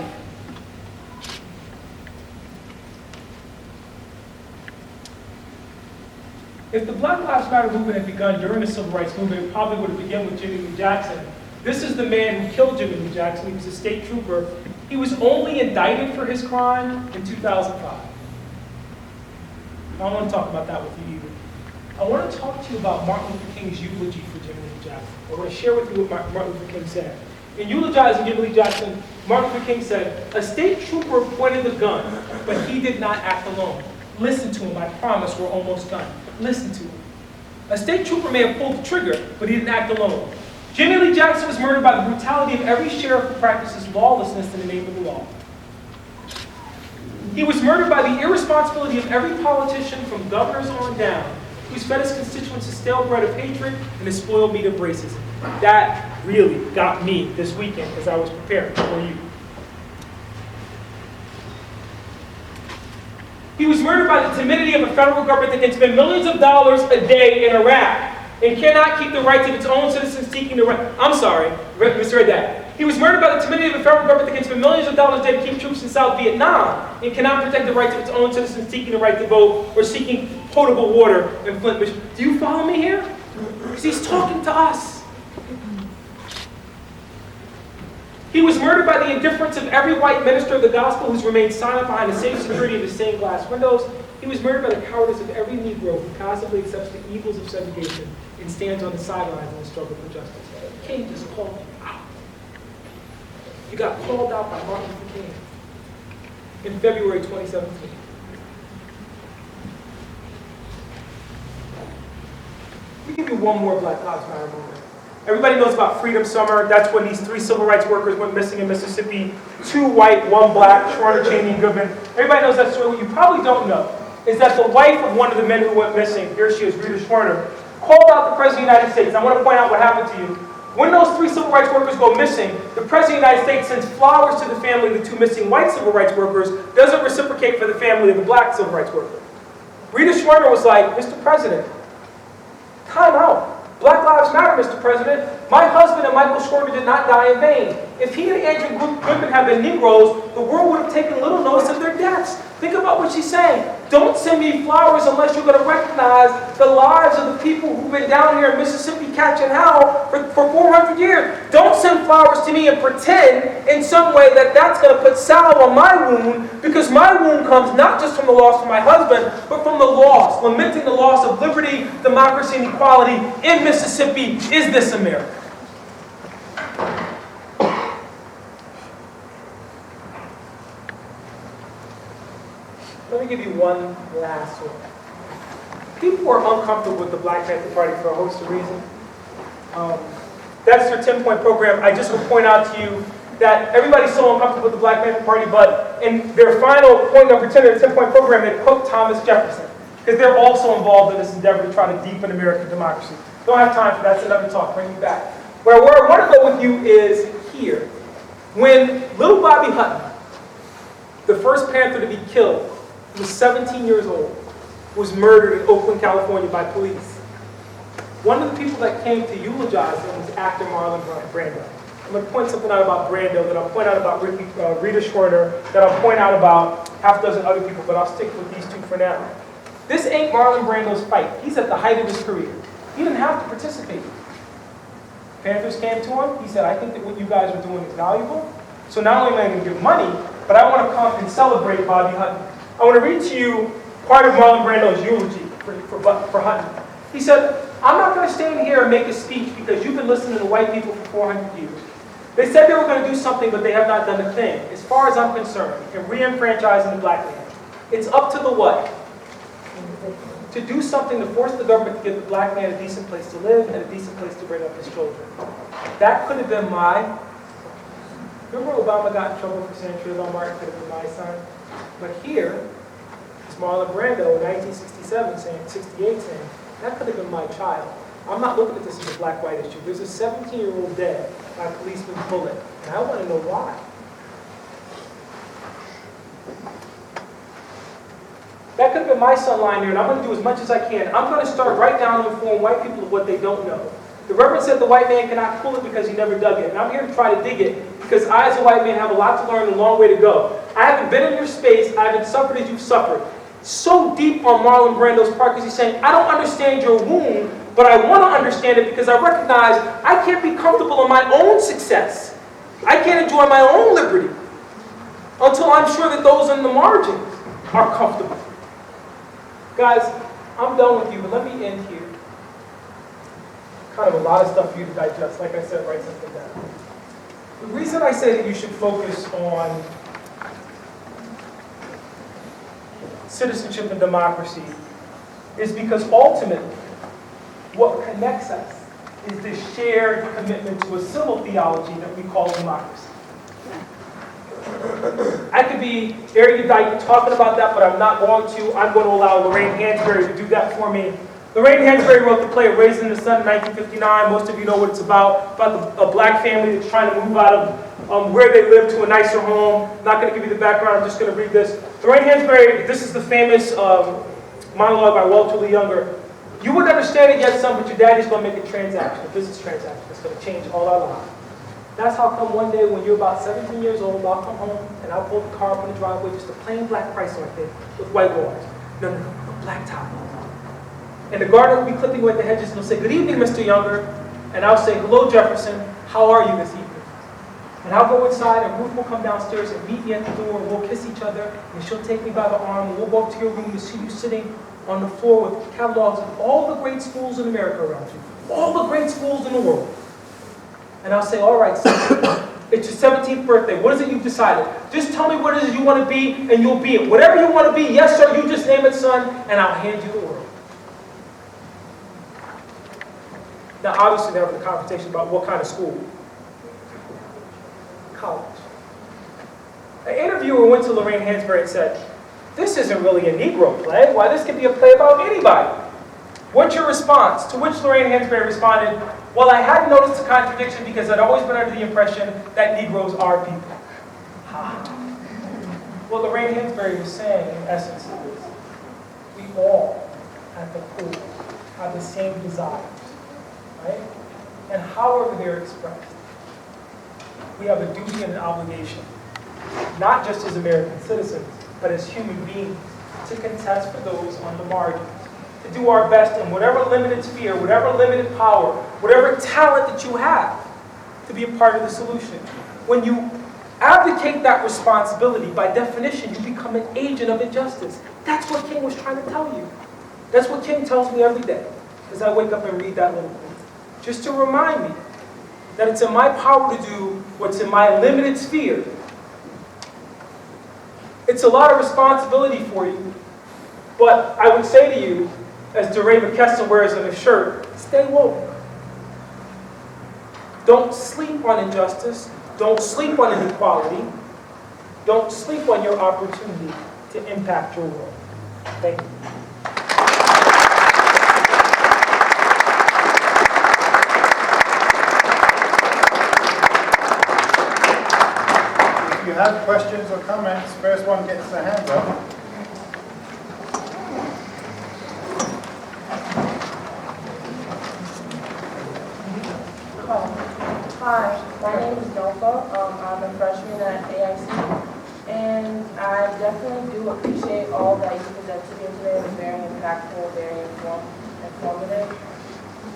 S1: If the Black Lives Matter movement had begun during the Civil Rights Movement, it probably would have begun with Jimmy Lee Jackson. This is the man who killed Jimmy Lee Jackson. He was a state trooper. He was only indicted for his crime in 2005. I don't want to talk about that with you either. I want to talk to you about Martin Luther King's eulogy for Jimmy Lee Jackson. I want to share with you what Martin Luther King said. In eulogizing Jimmy Lee Jackson, Martin Luther King said, "A state trooper pointed the gun, but he did not act alone. Listen to him, I promise we're almost done. Listen to him. A state trooper may have pulled the trigger, but he didn't act alone. Jimmy Lee Jackson was murdered by the brutality of every sheriff who practices lawlessness in the name of the law. He was murdered by the irresponsibility of every politician from governors on down, who's fed his constituents a stale bread of hatred and a spoiled meat of racism." That really got me this weekend as I was preparing for you. He was murdered by the timidity of a federal government that can spend millions of dollars a day in Iraq and cannot keep the rights of its own citizens seeking the right. I'm sorry, misread that. He was murdered by the timidity of a federal government that can spend millions of dollars a day to keep troops in South Vietnam and cannot protect the rights of its own citizens seeking the right to vote or seeking potable water in Flint, Michigan. Do you follow me here? Because he's talking to us. He was murdered by the indifference of every white minister of the gospel who's remained silent behind the safe security of the stained glass windows. He was murdered by the cowardice of every Negro who passively accepts the evils of segregation and stands on the sidelines in the struggle for justice. King just called you out. You got called out by Martin Luther King in February 2017. Let me give you one more Black Lives Matter moment. Everybody knows about Freedom Summer. That's when these 3 civil rights workers went missing in Mississippi. 2 white, 1 black, Schwerner, Cheney, and Goodman. Everybody knows that story. What you probably don't know is that the wife of one of the men who went missing, here she is, Rita Schwerner, called out the President of the United States. I want to point out what happened to you. When those 3 civil rights workers go missing, the President of the United States sends flowers to the family of the 2 missing white civil rights workers, doesn't reciprocate for the family of the black civil rights worker. Rita Schwerner was like, Mr. President, time out. Black Lives Matter, Mr. President. My husband and Michael Schwerner did not die in vain. If he and Andrew Goodman had been Negroes, the world would have taken little notice of their deaths. Think about what she's saying. Don't send me flowers unless you're going to recognize the lives of the people who've been down here in Mississippi catching hell for 400 years. Don't send flowers to me and pretend in some way that that's going to put salve on my wound, because my wound comes not just from the loss of my husband, but from the loss, lamenting the loss of liberty, democracy, and equality in Mississippi. Is this America? Let me give you one last one. People are uncomfortable with the Black Panther Party for a host of reasons. That's their 10-point program. I just would point out to you that everybody's so uncomfortable with the Black Panther Party, but in their final point number 10 of the 10-point program, they quote Thomas Jefferson, because they're also involved in this endeavor to try to deepen American democracy. Don't have time for that, it's another talk, bring me back. Where I want to go with you is here. When little Bobby Hutton, the first Panther to be killed, was 17 years old, was murdered in Oakland, California by police. One of the people that came to eulogize him was actor Marlon Brando. I'm going to point something out about Brando, then I'll point out about Rita Schwerner, then I'll point out about half a dozen other people, but I'll stick with these 2 for now. This ain't Marlon Brando's fight. He's at the height of his career. He didn't have to participate. Panthers came to him. He said, I think that what you guys are doing is valuable. So not only am I going to give money, but I want to come and celebrate Bobby Hutton. I want to read to you part of Marlon Brando's eulogy for Hutton. He said, I'm not going to stand here and make a speech because you've been listening to white people for 400 years. They said they were going to do something, but they have not done a thing. As far as I'm concerned, in re-enfranchising the black man, it's up to the what? To do something to force the government to give the black man a decent place to live and a decent place to bring up his children. That could have been my... Remember Obama got in trouble for saying Trayvon Martin could have been my son? But here is Marlon Brando in 1967 saying, 68 saying, that could have been my child. I'm not looking at this as a black-white issue. There's a 17-year-old dead by a policeman's bullet, and I want to know why. That could have been my son lying there, and I'm going to do as much as I can. I'm going to start right down to inform white people of what they don't know. The Reverend said the white man cannot pull it because he never dug it, and I'm here to try to dig it because I, as a white man, have a lot to learn and a long way to go. I haven't been in your space. I haven't suffered as you've suffered. So deep on Marlon Brando's part because he's saying, I don't understand your wound, but I want to understand it because I recognize I can't be comfortable in my own success. I can't enjoy my own liberty until I'm sure that those in the margins are comfortable. Guys, I'm done with you, but let me end here. Kind of a lot of stuff for you to digest. Like I said, write something down. The reason I say that you should focus on citizenship and democracy is because ultimately what connects us is this shared commitment to a civil theology that we call democracy. I could be erudite talking about that, but I'm not going to. I'm going to allow Lorraine Hansberry to do that for me. Lorraine Hansberry wrote the play Raised in the Sun in 1959. Most of you know what it's about a black family that's trying to move out of where they live to a nicer home. I'm not going to give you the background, I'm just going to read this. Lorraine Hansberry, this is the famous monologue by Walter Lee Younger. You wouldn't understand it yet, son, but your daddy's going to make a transaction, a business transaction. It's going to change all our lives. That's how come one day when you're about 17 years old, I'll come home and I'll pull the car up on the driveway, just a plain black Chrysler right there with white walls. No, a black top. And the gardener will be clipping away the hedges and he'll say, good evening, Mr. Younger. And I'll say, hello, Jefferson. How are you this evening? And I'll go inside, and Ruth will come downstairs and meet me at the door, and we'll kiss each other, and she'll take me by the arm, and we'll go up to your room to see you sitting on the floor with catalogs of all the great schools in America around you, all the great schools in the world. And I'll say, all right, son, it's your 17th birthday. What is it you've decided? Just tell me what it is you want to be, and you'll be it. Whatever you want to be, yes, sir, you just name it, son, and I'll hand you the world. Now, obviously, they're having a conversation about what kind of school. College. An interviewer went to Lorraine Hansberry and said, this isn't really a Negro play. Why, this could be a play about anybody. What's your response? To which Lorraine Hansberry responded, well, I hadn't noticed a contradiction because I'd always been under the impression that Negroes are people. What Lorraine Hansberry was saying, in essence, is we all, at the core, have the same desires, right? And however they're expressed, we have a duty and an obligation, not just as American citizens, but as human beings, to contest for those on the margins, to do our best in whatever limited sphere, whatever limited power, whatever talent that you have, to be a part of the solution. When you abdicate that responsibility, by definition, you become an agent of injustice. That's what King was trying to tell you. That's what King tells me every day, as I wake up and read that little quote. Just to remind me that it's in my power to do what's in my limited sphere. It's a lot of responsibility for you, but I would say to you, as DeRay McKesson wears on his shirt, stay woke. Don't sleep on injustice. Don't sleep on inequality. Don't sleep on your opportunity to impact your world. Thank you.
S3: If you have questions or comments, first one gets their hands up.
S4: Hi, my name is Nova. I'm a freshman at AIC, and I definitely do appreciate all that you presented here today. It was very impactful, very informative.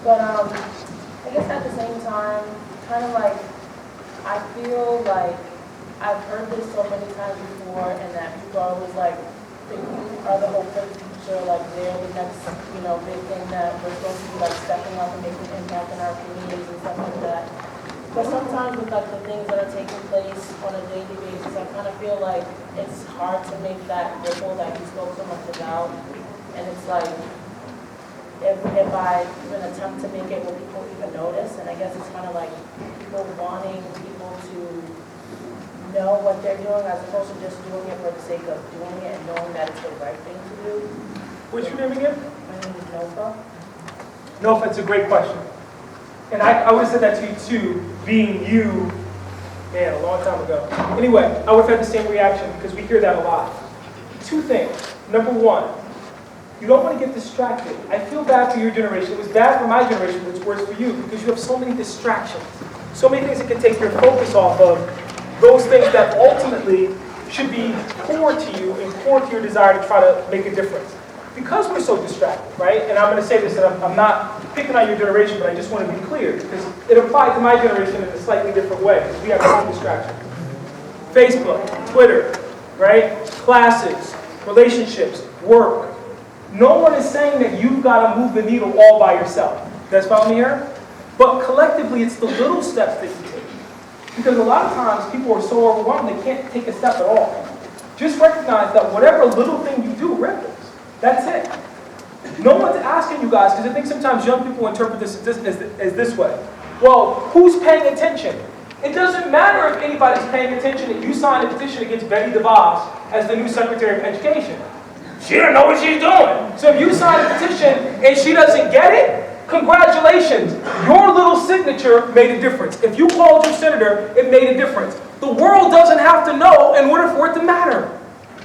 S4: But I guess at the same time, kind of like, I feel like I've heard this so many times before, and that people are always like, the youth are the hope for the future, like they're the next, big thing that we're supposed to be like stepping up and making an impact in our communities and stuff like that. But sometimes with like the things that are taking place on a daily basis, I kind of feel like it's hard to make that ripple that you spoke so much about. And it's like, if I even attempt to make it where people even notice, and I guess it's kind of like people wanting people to know what they're doing as opposed to just doing it for the sake of doing it and knowing that it's the right thing to do.
S1: What's your name again?
S4: My name is Nova.
S1: No, it's a great question. And I would have said that to you too, being you, man, a long time ago. Anyway, I would have had the same reaction because we hear that a lot. Two things. Number one, you don't want to get distracted. I feel bad for your generation. It was bad for my generation, but it's worse for you because you have so many distractions. So many things that can take your focus off of those things that ultimately should be core to you and core to your desire to try to make a difference. Because we're so distracted, right? And I'm going to say this, and I'm not picking on your generation, but I just want to be clear, because it applies to my generation in a slightly different way, because we have our own distractions. Facebook, Twitter, right? Classes, relationships, work. No one is saying that you've got to move the needle all by yourself. You guys follow me here? But collectively, it's the little steps that you take. Because a lot of times, people are so overwhelmed, they can't take a step at all. Just recognize that whatever little thing you do ripples. That's it. No one's asking you guys, because I think sometimes young people interpret this as this way. Well, who's paying attention? It doesn't matter if anybody's paying attention that you signed a petition against Betty DeVos as the new Secretary of Education. She don't know what she's doing. So if you sign a petition and she doesn't get it, congratulations. Your little signature made a difference. If you called your senator, it made a difference. The world doesn't have to know in order for it to matter.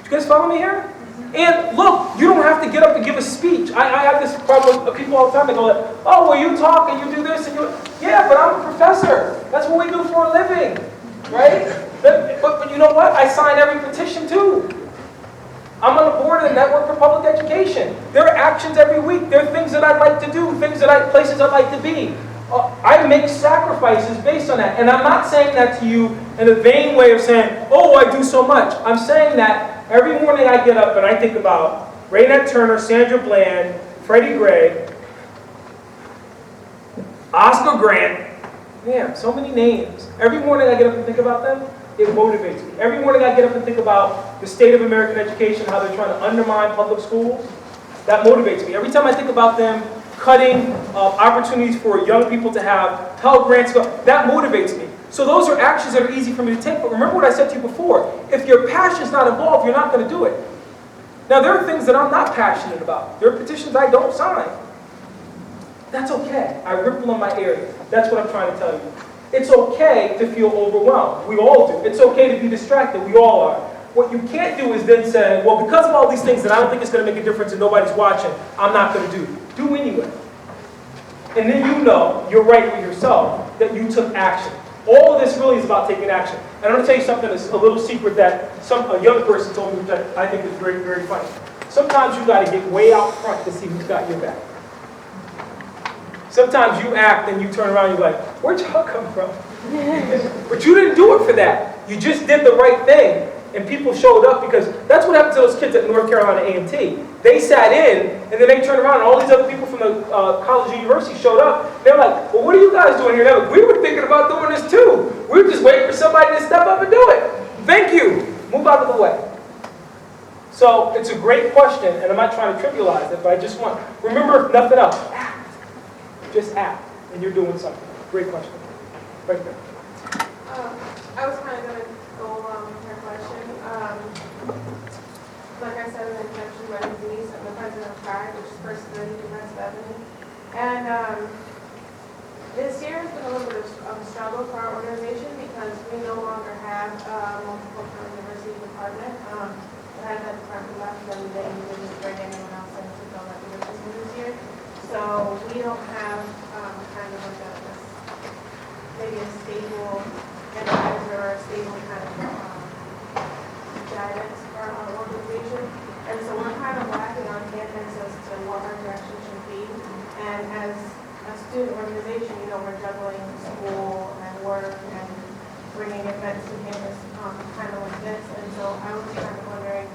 S1: You guys follow me here? And look, you don't have to get up and give a speech. I have this problem with people all the time. They go like, oh, well, you talk and you do this and you... Yeah, but I'm a professor. That's what we do for a living, right? But you know what? I sign every petition too. I'm on the board of the Network for Public Education. There are actions every week. There are things that I'd like to do, places I'd like to be. I make sacrifices based on that. And I'm not saying that to you in a vain way of saying, oh, I do so much. I'm saying that every morning I get up and I think about Raynette Turner, Sandra Bland, Freddie Gray, Oscar Grant. Man, so many names. Every morning I get up and think about them, it motivates me. Every morning I get up and think about the state of American education, how they're trying to undermine public schools. That motivates me. Every time I think about them cutting opportunities for young people to have Pell Grants, that motivates me. So those are actions that are easy for me to take. But remember what I said to you before. If your passion's not involved, you're not going to do it. Now, there are things that I'm not passionate about. There are petitions I don't sign. That's okay. I ripple in my area. That's what I'm trying to tell you. It's okay to feel overwhelmed. We all do. It's okay to be distracted. We all are. What you can't do is then say, well, because of all these things that I don't think it's going to make a difference and nobody's watching, I'm not going to do. Do anyway. And then you know, you're right with yourself, that you took action. All of this really is about taking action. And I'm going to tell you something that's a little secret that a young person told me that I think is very, very funny. Sometimes you got to get way out front to see who's got your back. Sometimes you act and you turn around and you're like, where'd y'all come from? But you didn't do it for that. You just did the right thing. And people showed up because that's what happened to those kids at North Carolina A&T. They sat in, and then they turned around, and all these other people from the college and university showed up. They're like, well, what are you guys doing here? They're like, we were thinking about doing this too. We were just waiting for somebody to step up and do it. Thank you. Move out of the way. So it's a great question, and I'm not trying to trivialize it, but I just want, remember, if nothing else, act. Just act, and you're doing something. Great question. Right there.
S5: I was kind of going to go along with your question. Like I said in the introduction, my name is Denise. I'm the president of PRIDE, which is First Ability Defense Bethany. And this year has been a little bit of a struggle for our organization because we no longer have a multicultural university department. We had that department left and they didn't bring anyone else in to fill that position this year. So we don't have kind of like maybe a stable advisor or a stable kind of guidance for our organization. And so we're kind of lacking on campus as to what our direction should be. And as a student organization, you know, we're juggling school and work and bringing events to campus kind of like this. And so I was kind of wondering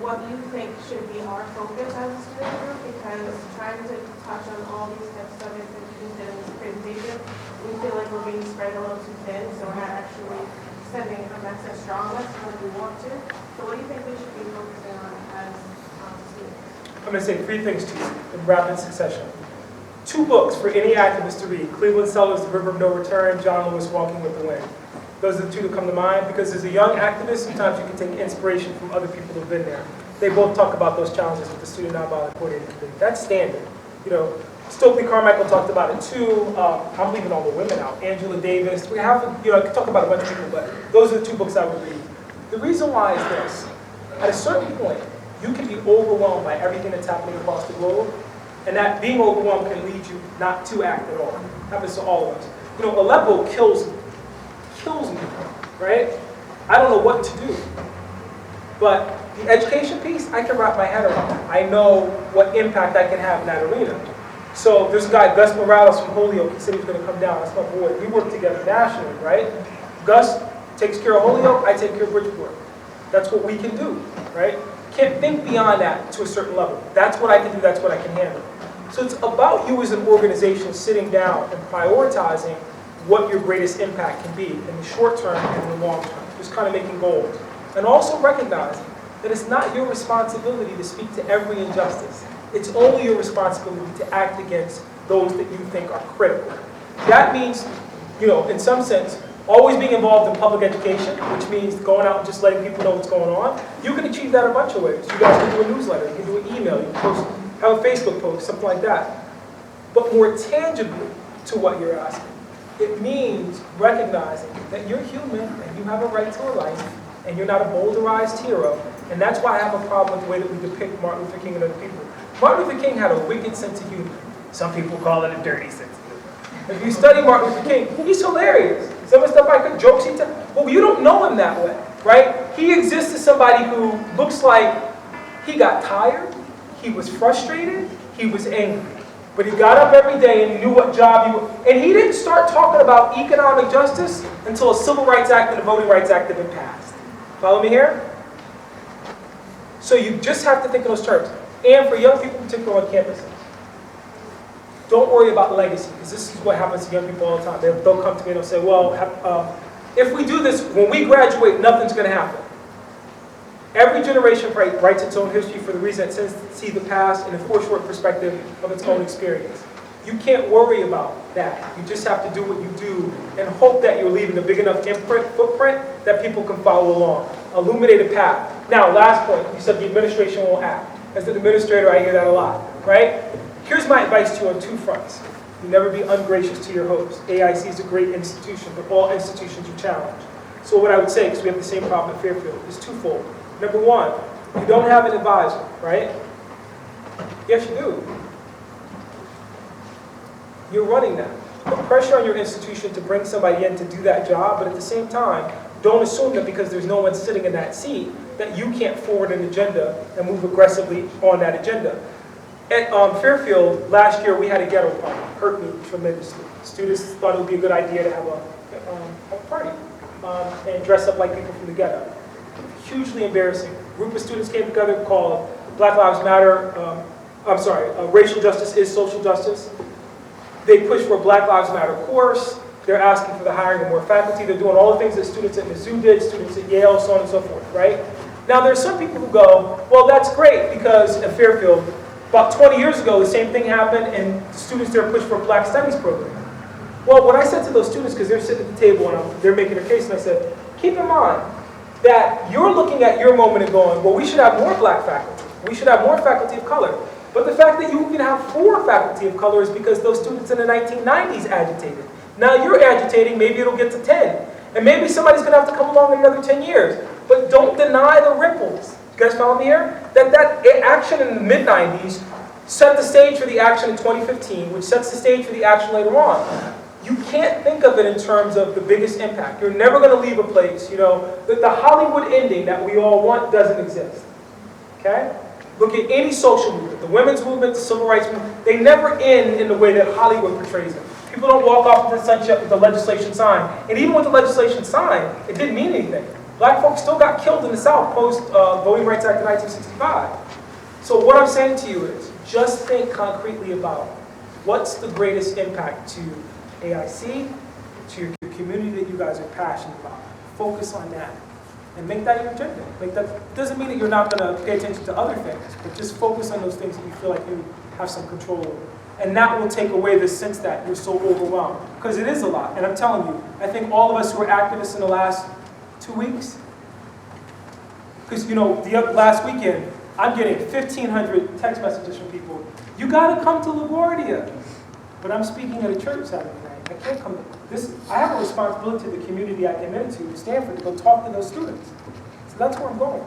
S5: what you think should be our focus as a student group, because trying to touch on all these types of subjects that you did in this presentation, we feel like we're being spread a little too thin, so we're not actually sending a message strong enough like we want to. So what do you think we should be focusing on as students?
S1: I'm going to say 3 things to you in rapid succession. 2 books for any activist to read. Cleveland Sellers' The River of No Return, John Lewis' Walking with the Wind. Those are the 2 that come to mind, because as a young activist, sometimes you can take inspiration from other people who've been there. They both talk about those challenges with the student nonviolent coordinating committee. That's standard. You know, Stokely Carmichael talked about it too. I'm leaving all the women out. Angela Davis. We have, you know, I could talk about a bunch of people, but those are the 2 books I would read. The reason why is this. At a certain point, you can be overwhelmed by everything that's happening across the globe, and that being overwhelmed can lead you not to act at all. It happens to all of us. You know, Aleppo kills me, right? I don't know what to do. But the education piece, I can wrap my head around that. I know what impact I can have in that arena. So there's a guy, Gus Morales from Holyoke, he said he was going to come down. That's my boy. We work together nationally, right? Gus takes care of Holyoke, I take care of Bridgeport. That's what we can do, right? Can't think beyond that to a certain level. That's what I can do, that's what I can handle. So it's about you as an organization sitting down and prioritizing what your greatest impact can be in the short term and in the long term. Just kind of making goals. And also recognizing that it's not your responsibility to speak to every injustice. It's only your responsibility to act against those that you think are critical. That means, you know, in some sense, always being involved in public education, which means going out and just letting people know what's going on. You can achieve that a bunch of ways. You guys can do a newsletter, you can do an email, you can post, have a Facebook post, something like that. But more tangibly to what you're asking, it means recognizing that you're human and you have a right to a life, and you're not a boulderized hero. And that's why I have a problem with the way that we depict Martin Luther King and other people. Martin Luther King had a wicked sense of humor. Some people call it a dirty sense of humor. If you study Martin Luther King, he's hilarious. Some of the stuff I could, jokes he tells, well, you don't know him that way, right? He exists as somebody who looks like he got tired, he was frustrated, he was angry. But he got up every day and he knew what job he would. And he didn't start talking about economic justice until a Civil Rights Act and a Voting Rights Act had been passed. Follow me here? So you just have to think in those terms. And for young people, particularly on campuses, don't worry about legacy, because this is what happens to young people all the time. They'll come to me and they'll say, well, if we do this, when we graduate, nothing's going to happen. Every generation writes its own history for the reason it tends to see the past in a foreshort perspective of its own experience. You can't worry about that. You just have to do what you do and hope that you're leaving a big enough footprint that people can follow along. Illuminate a path. Now, last point, you said the administration won't act. As an administrator, I hear that a lot, right? Here's my advice to you on two fronts. You never be ungracious to your host. AIC is a great institution, but all institutions are challenged. So what I would say, because we have the same problem at Fairfield, is twofold. Number one, you don't have an advisor, right? Yes, you do. You're running that. Put pressure on your institution to bring somebody in to do that job, but at the same time, don't assume that because there's no one sitting in that seat that you can't forward an agenda and move aggressively on that agenda. At Fairfield, last year we had a ghetto party. Hurt me tremendously. Students thought it would be a good idea to have a party and dress up like people from the ghetto. Hugely embarrassing. A group of students came together called Black Lives Matter, Racial Justice is Social Justice. They pushed for a Black Lives Matter course. They're asking for the hiring of more faculty. They're doing all the things that students at Mizzou did, students at Yale, so on and so forth, right? Now, there's some people who go, well, that's great, because at Fairfield, about 20 years ago, the same thing happened, and the students there pushed for a Black Studies program. Well, what I said to those students, because they're sitting at the table and they're making their case, and I said, keep in mind that you're looking at your moment and going, well, we should have more Black faculty. We should have more faculty of color. But the fact that you even have 4 faculty of color is because those students in the 1990s agitated. Now you're agitating, maybe it'll get to 10. And maybe somebody's going to have to come along in another 10 years. But don't deny the ripples. You guys follow me here? That action in the mid-90s set the stage for the action in 2015, which sets the stage for the action later on. You can't think of it in terms of the biggest impact. You're never going to leave a place, you know, the Hollywood ending that we all want doesn't exist. Okay? Look at any social movement, the women's movement, the civil rights movement, they never end in the way that Hollywood portrays them. People don't walk off into the sunset with the legislation signed. And even with the legislation signed, it didn't mean anything. Black folks still got killed in the South post Voting Rights Act of 1965. So what I'm saying to you is, just think concretely about what's the greatest impact to AIC, to your community that you guys are passionate about. Focus on that. And make that your agenda. It doesn't mean that you're not going to pay attention to other things, but just focus on those things that you feel like you have some control over. And that will take away the sense that you're so overwhelmed. Because it is a lot. And I'm telling you, I think all of us who are activists in the last 2 weeks, because, you know, last weekend, I'm getting 1,500 text messages from people. You got to come to LaGuardia. But I'm speaking at a church Saturday night. I can't come to this. I have a responsibility to the community I came into, Stanford, to go talk to those students. So that's where I'm going.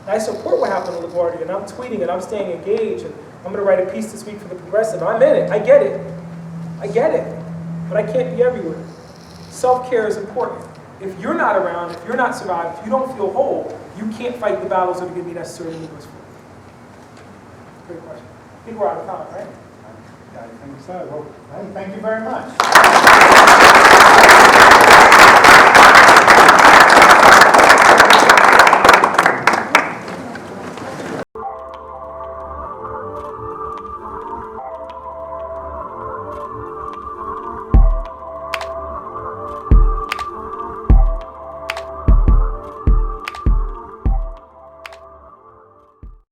S1: And I support what happened to LaGuardia, and I'm tweeting, and I'm staying engaged, and I'm going to write a piece this week for The Progressive. I'm in it. I get it. I get it. But I can't be everywhere. Self-care is important. If you're not around, if you're not survived, if you don't feel whole, you can't fight the battles that are going to be necessary to move us forward. Great question. I think we're out of time, right?
S3: I think so. Well, thank you very much.